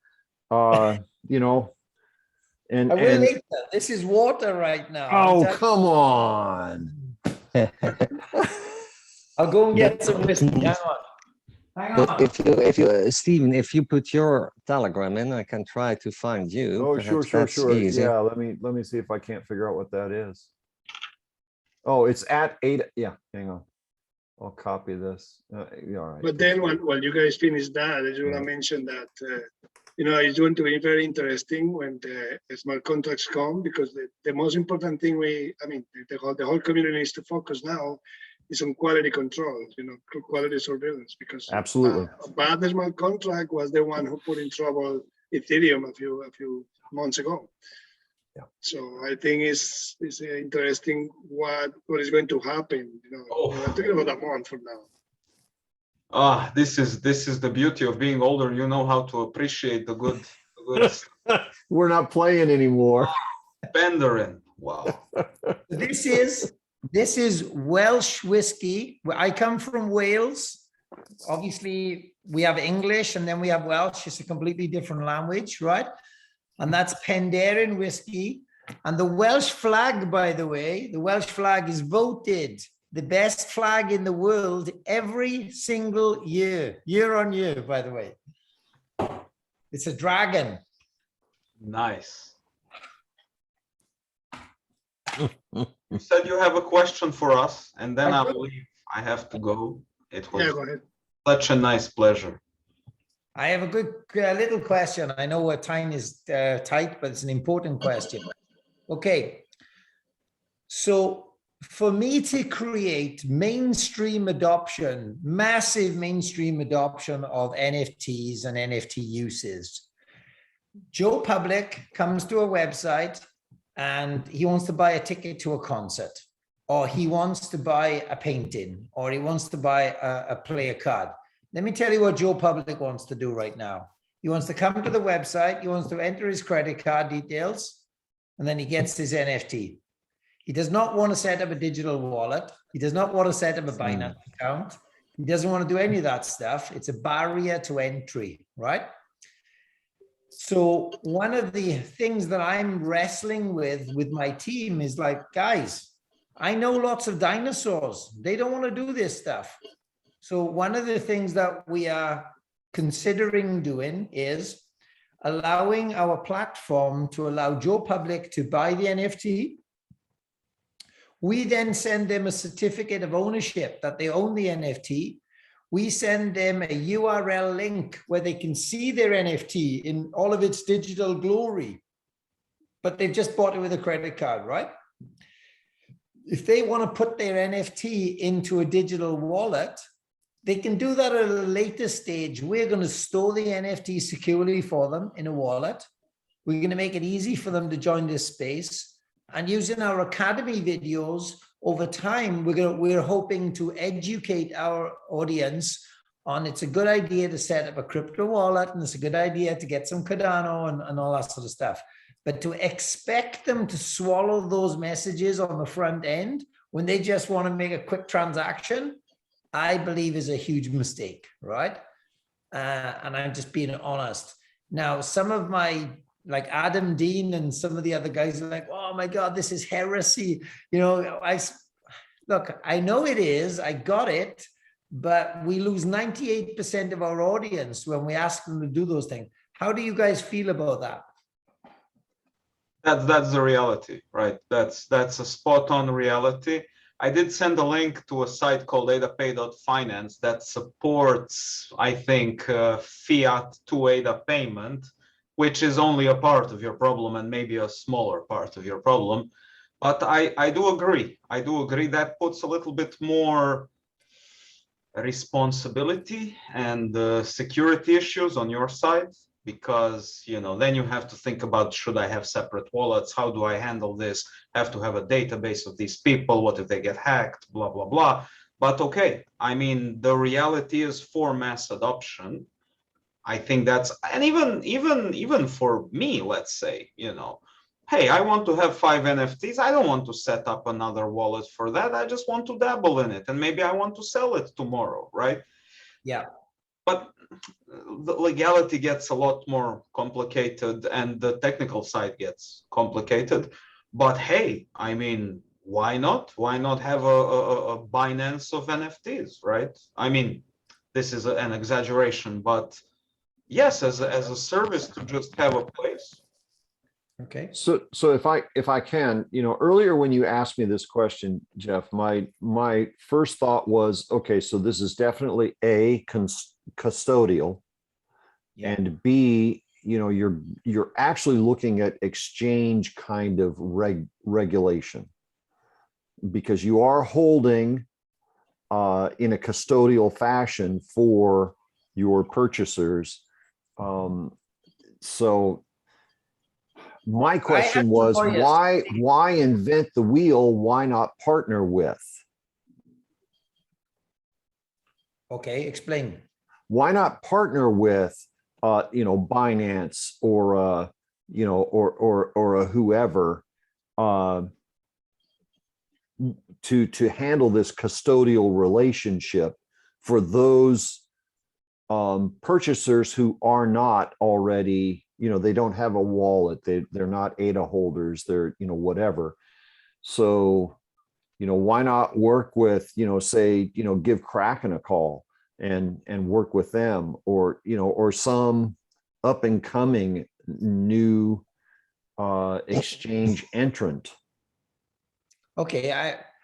S2: you know. And
S5: I will later. This is water right now.
S2: Oh, come on.
S5: I'll go and get some whiskey. Hang on.
S3: But if you Stephen, if you put your Telegram in, I can try to find you.
S2: Oh,
S3: Perhaps
S2: sure.
S3: easy.
S2: Yeah, let me see if I can't figure out what that is. Oh, it's at 8. Yeah, hang on. I'll copy this. Yeah, all right.
S4: But then while you guys finish that, I just want to mention that, it's going to be very interesting when the smart contracts come, because the most important thing the whole community needs to focus now is on quality control, quality surveillance, because
S2: Absolutely.
S4: a bad smart contract was the one who put in trouble Ethereum a few months ago.
S2: Yeah.
S4: So I think it's interesting what is going to happen. We're talking about a month from now.
S1: This is the beauty of being older. You know how to appreciate the good
S2: We're not playing anymore.
S1: Benderin. Wow.
S5: This is Welsh whiskey. I come from Wales. Obviously, we have English and then we have Welsh. It's a completely different language, right? And that's Penderyn whiskey. And the Welsh flag, by the way, the Welsh flag is voted the best flag in the world every single year on year, by the way. It's a dragon.
S1: Nice. You said you have a question for us, and then I believe I have to go. It was
S4: Go ahead.
S1: such a nice pleasure.
S5: I have a good little question. I know our time is tight, but it's an important question. Okay. So for me to create mainstream adoption, massive mainstream adoption of NFTs and NFT uses, Joe Public comes to a website and he wants to buy a ticket to a concert, or he wants to buy a painting, or he wants to buy a player card. Let me tell you what Joe Public wants to do right now. He wants to come to the website, he wants to enter his credit card details, and then he gets his NFT. He does not want to set up a digital wallet. He does not want to set up a Binance account. He doesn't want to do any of that stuff. It's a barrier to entry, right? So one of the things that I'm wrestling with my team is like, guys, I know lots of dinosaurs. They don't want to do this stuff. So one of the things that we are considering doing is allowing our platform to allow Joe Public to buy the NFT. We then send them a certificate of ownership that they own the NFT. We send them a URL link where they can see their NFT in all of its digital glory, but they've just bought it with a credit card, right? If they want to put their NFT into a digital wallet, they can do that at a later stage. We're going to store the NFT securely for them in a wallet. We're going to make it easy for them to join this space. And using our Academy videos over time, we're hoping to educate our audience on it's a good idea to set up a crypto wallet, and it's a good idea to get some Cardano and all that sort of stuff. But to expect them to swallow those messages on the front end when they just want to make a quick transaction, I believe is a huge mistake, right? And I'm just being honest. Now, some of my, like Adam Dean and some of the other guys are like, oh my God, this is heresy. Look, I know it is, I got it, but we lose 98% of our audience when we ask them to do those things. How do you guys feel about that?
S1: That's the reality, right? That's a spot on reality. I did send a link to a site called AdaPay.finance that supports, I think, fiat to ADA payment, which is only a part of your problem and maybe a smaller part of your problem. But I do agree. I do agree that puts a little bit more responsibility and security issues on your side, because then you have to think about, should I have separate wallets? How do I handle this? Have to have a database of these people. What if they get hacked? Blah, blah, blah. But okay, I mean, the reality is for mass adoption. I think that's, and even for me, let's say, hey, I want to have 5 NFTs. I don't want to set up another wallet for that. I just want to dabble in it, and maybe I want to sell it tomorrow, right?
S5: Yeah.
S1: But the legality gets a lot more complicated and the technical side gets complicated. But hey, I mean, why not? Why not have a Binance of NFTs, right? I mean, this is an exaggeration, but yes, as a service to just have a place.
S5: Okay.
S2: So if I can, earlier when you asked me this question, Jeff, my first thought was, okay, so this is definitely A, custodial,
S5: Yeah.
S2: and B, you're actually looking at exchange kind of regulation, because you are holding in a custodial fashion for your purchasers. So my question was, why invent the wheel? Why not partner with?
S5: Okay, explain.
S2: Why not partner with, Binance or, or a whoever, to handle this custodial relationship for those purchasers who are not already, they don't have a wallet, they're not ADA holders, they're, whatever. So, why not work with, say, give Kraken a call and work with them, or, or some up and coming new exchange entrant.
S5: Okay,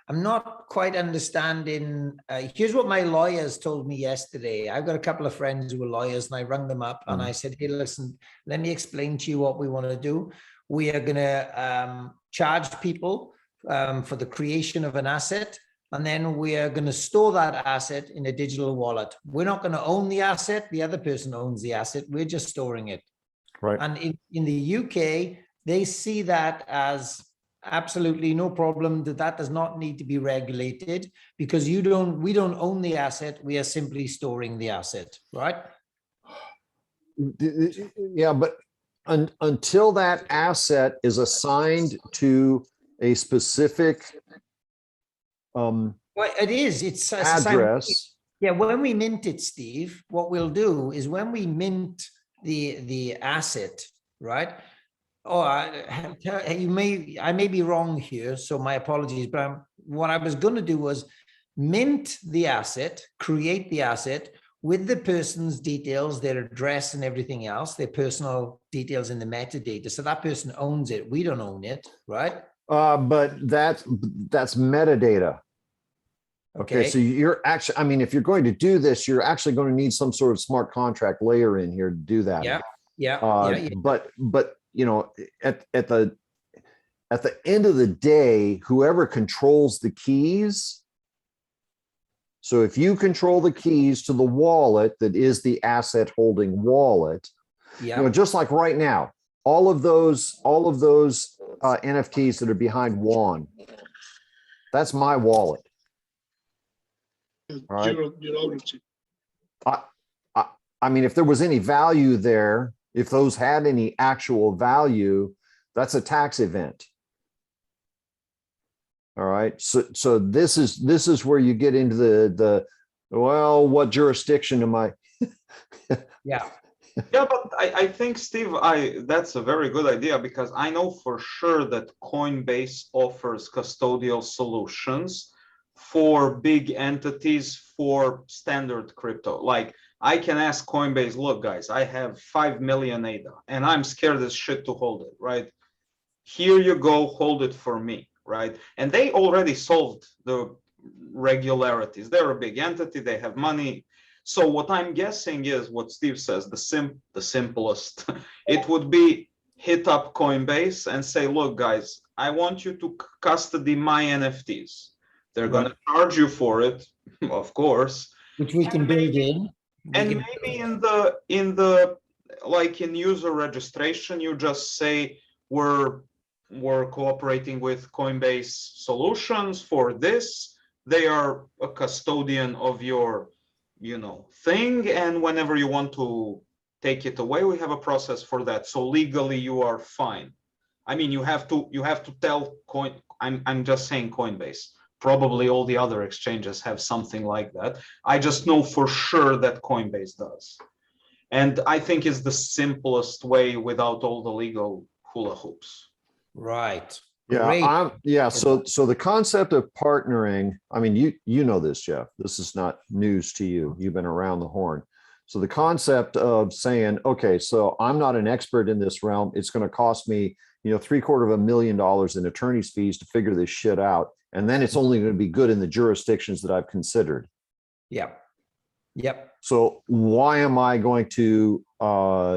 S5: I'm not quite understanding. Here's what my lawyers told me yesterday. I've got a couple of friends who are lawyers, and I rang them up and I said, hey, listen, let me explain to you what we want to do. We are going to charge people for the creation of an asset, and then we are going to store that asset in a digital wallet. We're not going to own the asset. The other person owns the asset. We're just storing it.
S2: Right.
S5: And in the UK, they see that as absolutely no problem, that does not need to be regulated, because we don't own the asset, we are simply storing the asset, right?
S2: Yeah, but until that asset is assigned to a specific
S5: Well, it's
S2: address.
S5: Yeah, when we mint it, Steve, what we'll do is when we mint the asset, right? Oh, I may be wrong here, so my apologies. But what I was going to do was mint the asset, create the asset with the person's details, their address and everything else, their personal details in the metadata. So that person owns it. We don't own it, right?
S2: But that's metadata. Okay, so you're actually, I mean, if you're going to do this, you're actually going to need some sort of smart contract layer in here to do that.
S5: Yeah.
S2: But at the end of the day, whoever controls the keys. So if you control the keys to the wallet that is the asset holding wallet, just like right now, all of those NFTs that are behind Juan, that's my wallet. All right. I mean, if there was any value there, if those had any actual value, that's a tax event. All right. So this is where you get into the well, what jurisdiction am I?
S5: Yeah,
S1: but I think, Steve, that's a very good idea, because I know for sure that Coinbase offers custodial solutions for big entities for standard crypto. Like, I can ask Coinbase, look, guys, I have 5 million ADA and I'm scared as shit to hold it, right? Here you go, hold it for me, right? And they already solved the regularities. They're a big entity, they have money. So what I'm guessing is what Steve says, the simplest, it would be hit up Coinbase and say, look, guys, I want you to custody my NFTs. They're going to charge you for it, of course.
S5: which we can build in.
S1: And maybe in the like in user registration, you just say we're cooperating with Coinbase Solutions for this. They are a custodian of your, thing, and whenever you want to take it away, we have a process for that. So legally, you are fine. I mean, you have to tell I'm just saying Coinbase. Probably all the other exchanges have something like that. I just know for sure that Coinbase does. And I think it's the simplest way without all the legal hula hoops.
S5: Right.
S2: Yeah. So the concept of partnering, I mean, you know this, Jeff. This is not news to you. You've been around the horn. So the concept of saying, okay, so I'm not an expert in this realm. It's going to cost me, $750,000 in attorney's fees to figure this shit out. And then it's only going to be good in the jurisdictions that I've considered.
S5: Yep. Yep.
S2: So why am I going to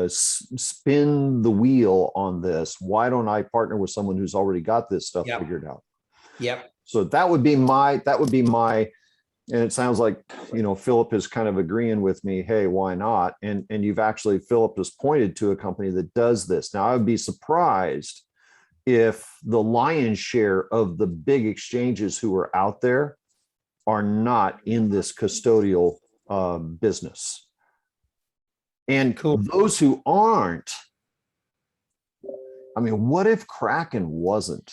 S2: spin the wheel on this? Why don't I partner with someone who's already got this stuff
S5: Yep.
S2: figured out?
S5: Yep.
S2: So that would be my, and it sounds like, Philip is kind of agreeing with me. Hey, why not? And you've actually, Philip has pointed to a company that does this. Now I would be surprised if the lion's share of the big exchanges who are out there are not in this custodial business. And
S5: Cool.
S2: those who aren't, I mean, what if Kraken wasn't?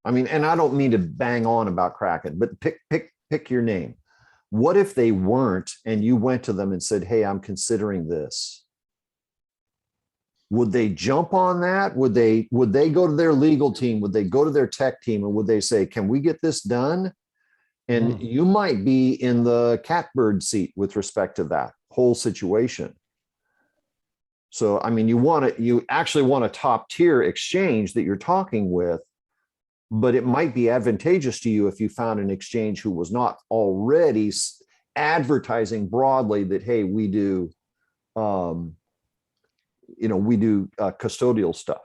S2: I mean, and I don't mean to bang on about Kraken, but pick your name. What if they weren't and you went to them and said, hey, I'm considering this? Would they jump on that? Would they go to their legal team? Would they go to their tech team? And would they say, can we get this done? And you might be in the catbird seat with respect to that whole situation. So, I mean, you actually want a top tier exchange that you're talking with, but it might be advantageous to you if you found an exchange who was not already advertising broadly that, hey, we do, custodial stuff.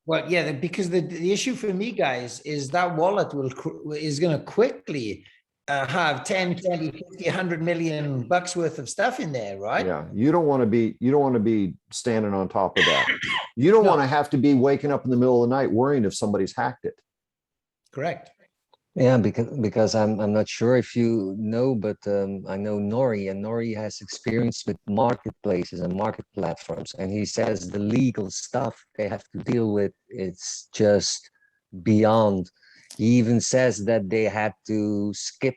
S5: Well, yeah, because the issue for me, guys, is that wallet is going to quickly have 10, 20, 50, 100 million bucks worth of stuff in there, right?
S2: Yeah, you don't want to be standing on top of that. You don't want to have to be waking up in the middle of the night worrying if somebody's hacked it.
S5: Correct.
S3: Yeah, because I'm not sure if you know, but I know Nori, and Nori has experience with marketplaces and market platforms, and he says the legal stuff they have to deal with, it's just beyond. He even says that they had to skip,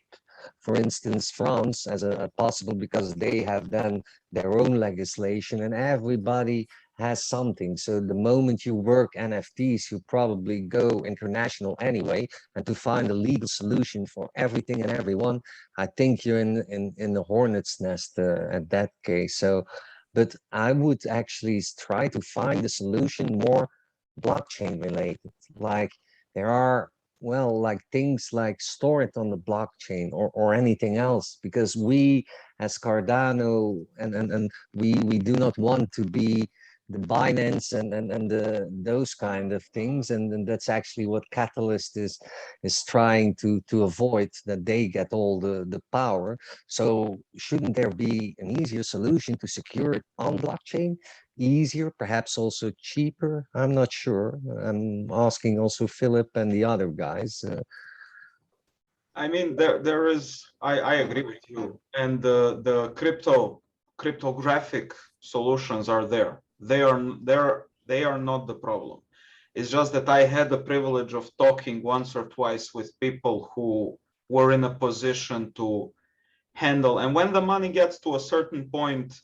S3: for instance, France as a possible, because they have then their own legislation and everybody has something. So the moment you work NFTs, you probably go international anyway, and to find a legal solution for everything and everyone, I think you're in the hornet's nest at that case. So, but I would actually try to find a solution more blockchain related. Like there are, well, like things like store it on the blockchain or anything else, because we as Cardano and we do not want to be the Binance and those kind of things, and that's actually what Catalyst is trying to avoid, that they get all the power. So shouldn't there be an easier solution to secure it on blockchain? Easier, perhaps also cheaper. I'm not sure. I'm asking also Philip and the other guys.
S1: I mean, there is. I agree with you, and the cryptographic solutions are there. They are not the problem. It's just that I had the privilege of talking once or twice with people who were in a position to handle. And when the money gets to a certain point,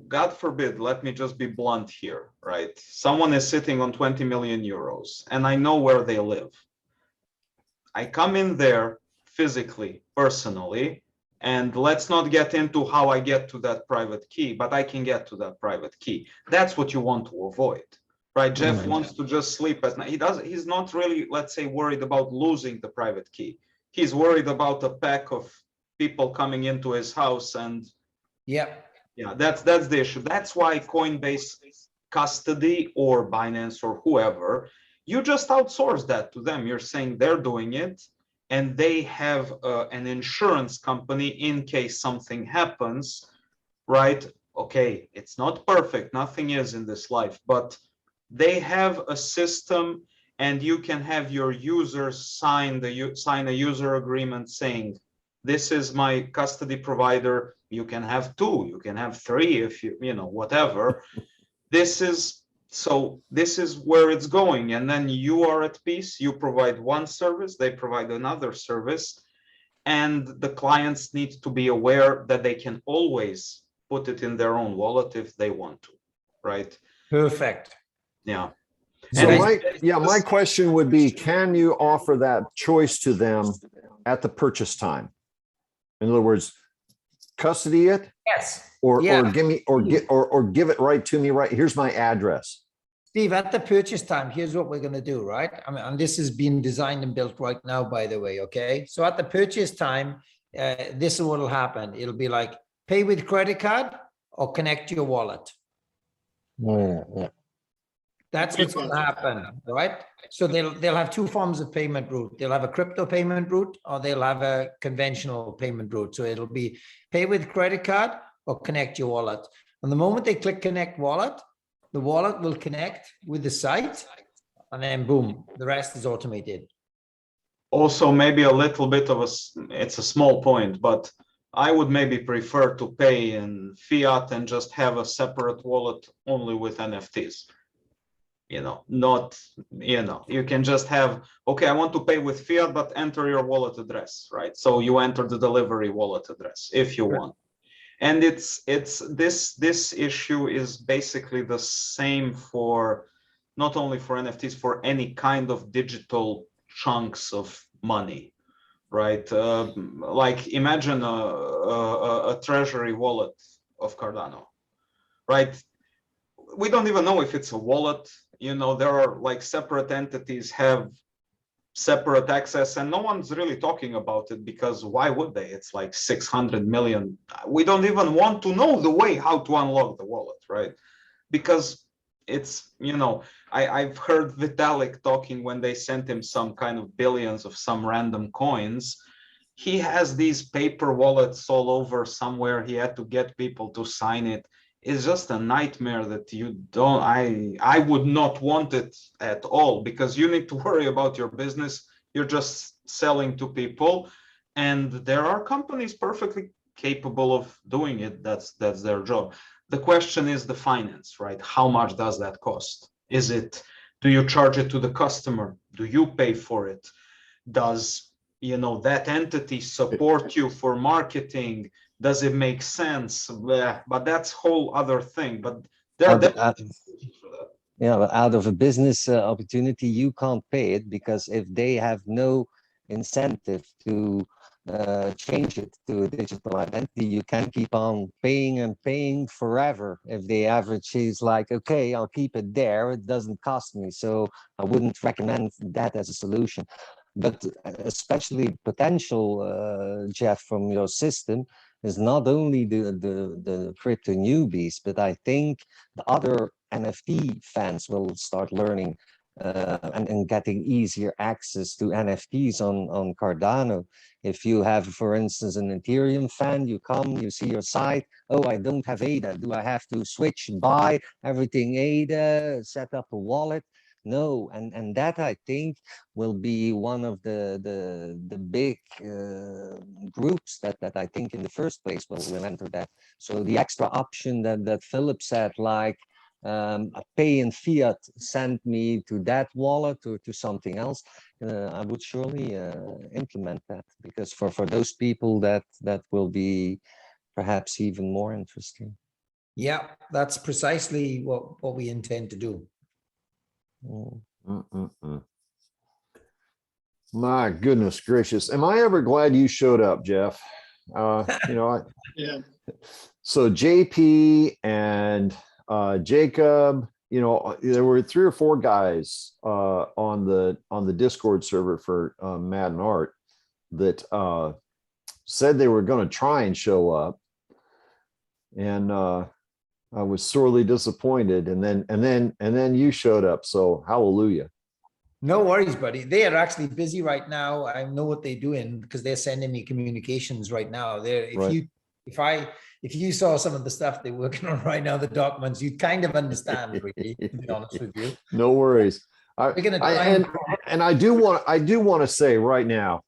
S1: God forbid, let me just be blunt here, right? Someone is sitting on 20 million euros and I know where they live. I come in there physically, personally, and let's not get into how I get to that private key, but I can get to that private key. That's what you want to avoid, right? Jeff wants to just sleep at night. He's not really, let's say, worried about losing the private key. He's worried about a pack of people coming into his house and that's the issue. That's why Coinbase custody or Binance or whoever, you just outsource that to them. You're saying they're doing it, and they have an insurance company in case something happens, right? Okay, it's not perfect. Nothing is in this life, but they have a system, and you can have your users sign a user agreement saying, this is my custody provider. You can have two, you can have three, if whatever. This is where it's going. And then you are at peace. You provide one service, they provide another service. And the clients need to be aware that they can always put it in their own wallet if they want to, right?
S5: Perfect.
S1: Yeah.
S2: So my question would be, can you offer that choice to them at the purchase time? In other words, custody it,
S5: yes,
S2: or give it right to me. Right here's my address.
S5: Steve, at the purchase time, here's what we're going to do, right? I mean, and this is being designed and built right now, by the way. Okay. So at the purchase time, this is what will happen. It'll be like pay with credit card or connect your wallet.
S3: Yeah.
S5: That's what's going to happen, right? So they'll have two forms of payment route. They'll have a crypto payment route or they'll have a conventional payment route. So it'll be pay with credit card or connect your wallet. And the moment they click connect wallet, the wallet will connect with the site and then boom, the rest is automated.
S1: Also, maybe a little bit of it's a small point, but I would maybe prefer to pay in fiat and just have a separate wallet only with NFTs. Not, you can just have, okay, I want to pay with fiat, but enter your wallet address, right? So you enter the delivery wallet address if you want. And this issue is basically the same for not only for NFTs, for any kind of digital chunks of money, right? Like imagine a treasury wallet of Cardano, right? We don't even know if it's a wallet. There are like separate entities have separate access and no one's really talking about it because why would they? It's like 600 million. We don't even want to know the way how to unlock the wallet, right? Because it's, I've heard Vitalik talking when they sent him some kind of billions of some random coins. He has these paper wallets all over somewhere. He had to get people to sign it. It's just a nightmare that you don't, I would not want it at all because you need to worry about your business. You're just selling to people and there are companies perfectly capable of doing it. That's their job. The question is the finance, right? How much does that cost? Do you charge it to the customer? Do you pay for it? Does, that entity support you for marketing? Does it make sense? But that's whole other thing. But there are definitely for that.
S3: Yeah, but out of a business opportunity, you can't pay it because if they have no incentive to change it to a digital identity, you can keep on paying and paying forever. If the average is like, okay, I'll keep it there, it doesn't cost me. So I wouldn't recommend that as a solution. But especially potential, Jeff, from your system is not only the crypto newbies, but I think the other NFT fans will start learning and getting easier access to NFTs on Cardano. If you have, for instance, an Ethereum fan, you come, you see your site, oh, I don't have ADA. Do I have to switch, buy everything ADA, set up a wallet? No, and that I think will be one of the big groups that I think in the first place will enter that. So the extra option that Philip said, like pay in fiat, send me to that wallet or to something else, I would surely implement that because for those people that will be perhaps even more interesting.
S5: Yeah, that's precisely what we intend to do.
S2: My goodness gracious. Am I ever glad you showed up, Jeff?
S4: Yeah.
S2: So JP and Jacob, there were 3 or 4 guys on the Discord server for Mad and Art that said they were going to try and show up. And I was sorely disappointed, and then you showed up. So hallelujah.
S5: No worries, buddy. They are actually busy right now. I know what they're doing because they're sending me communications right now. If you saw some of the stuff they're working on right now, the documents, you'd kind of understand, really, to be honest with you.
S2: No worries. I do want to say right now,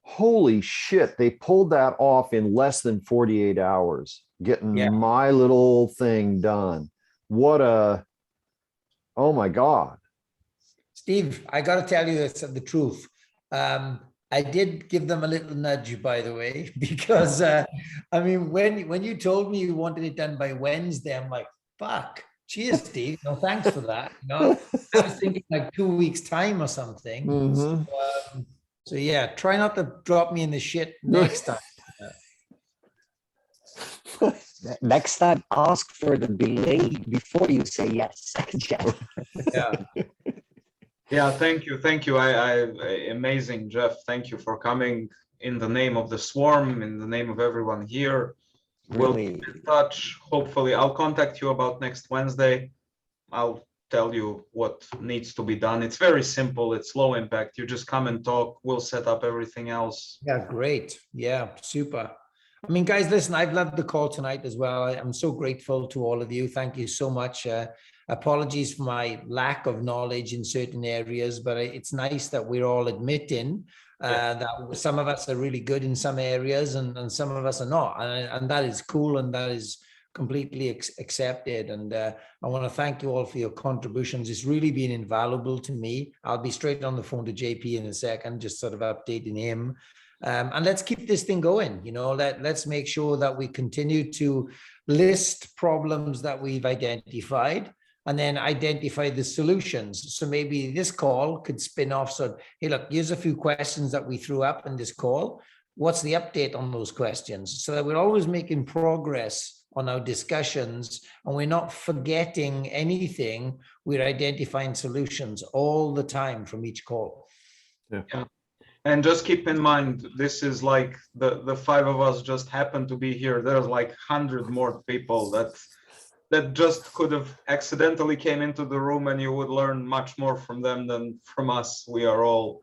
S2: holy shit, they pulled that off in less than 48 hours. Getting my little thing done. Oh my God.
S5: Steve, I got to tell you the truth. I did give them a little nudge, by the way, because when you told me you wanted it done by Wednesday, I'm like, fuck, cheers, Steve. No, thanks for that. I was thinking like 2 weeks time or something.
S2: Mm-hmm.
S5: So yeah, try not to drop me in the shit next time.
S3: Next time, ask for the delay before you say yes, Jeff.
S1: Yeah. Yeah, thank you. Thank you. Amazing, Jeff. Thank you for coming in the name of the Swarm, in the name of everyone here. We'll
S3: Really,
S1: keep in touch. Hopefully, I'll contact you about next Wednesday. I'll tell you what needs to be done. It's very simple. It's low impact. You just come and talk. We'll set up everything else.
S5: Yeah, great. Yeah, super. I mean, guys, listen, I've loved the call tonight as well. I'm so grateful to all of you. Thank you so much. Apologies for my lack of knowledge in certain areas, but it's nice that we're all admitting that some of us are really good in some areas and some of us are not. And that is cool, and that is completely accepted. And I want to thank you all for your contributions. It's really been invaluable to me. I'll be straight on the phone to JP in a second, just sort of updating him. And let's keep this thing going. You know, let's make sure that we continue to list problems that we've identified and then identify the solutions. So maybe this call could spin off. So, hey, look, here's a few questions that we threw up in this call. What's the update on those questions? So that we're always making progress on our discussions and we're not forgetting anything. We're identifying solutions all the time from each call.
S1: Yeah. And just keep in mind, this is like the five of us just happen to be here. There's like 100 more people that just could have accidentally came into the room, and you would learn much more from them than from us. We're all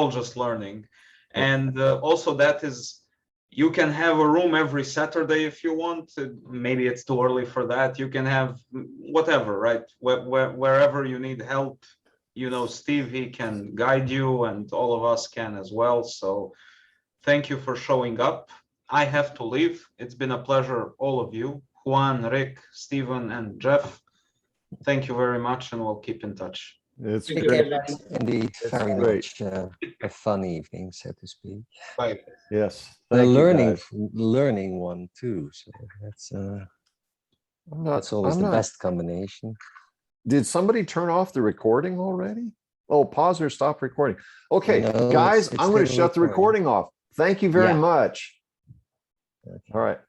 S1: just learning. And also that is, you can have a room every Saturday if you want. Maybe it's too early for that. You can have whatever, right? Wherever you need help. You know, Steve, he can guide you, and all of us can as well. So thank you for showing up. I have to leave. It's been a pleasure, all of you. Juan, Rick, Stephen, and Jeff. Thank you very much, and we'll keep in touch.
S2: It's
S5: Take
S2: great.
S5: care, guys.
S3: indeed, very
S2: great.
S3: much a fun evening, so to speak.
S1: Bye.
S2: Yes.
S3: A
S2: Thank you, guys.
S3: learning one too. So that's always
S2: I'm
S3: the
S2: not-
S3: best combination.
S2: Did somebody turn off the recording already? Oh, pause or stop recording. Okay,
S3: No,
S2: guys,
S3: it's
S2: I'm going to
S3: still
S2: shut the
S3: recording.
S2: recording off. Thank you very
S3: Yeah.
S2: much.
S3: Okay.
S2: All right.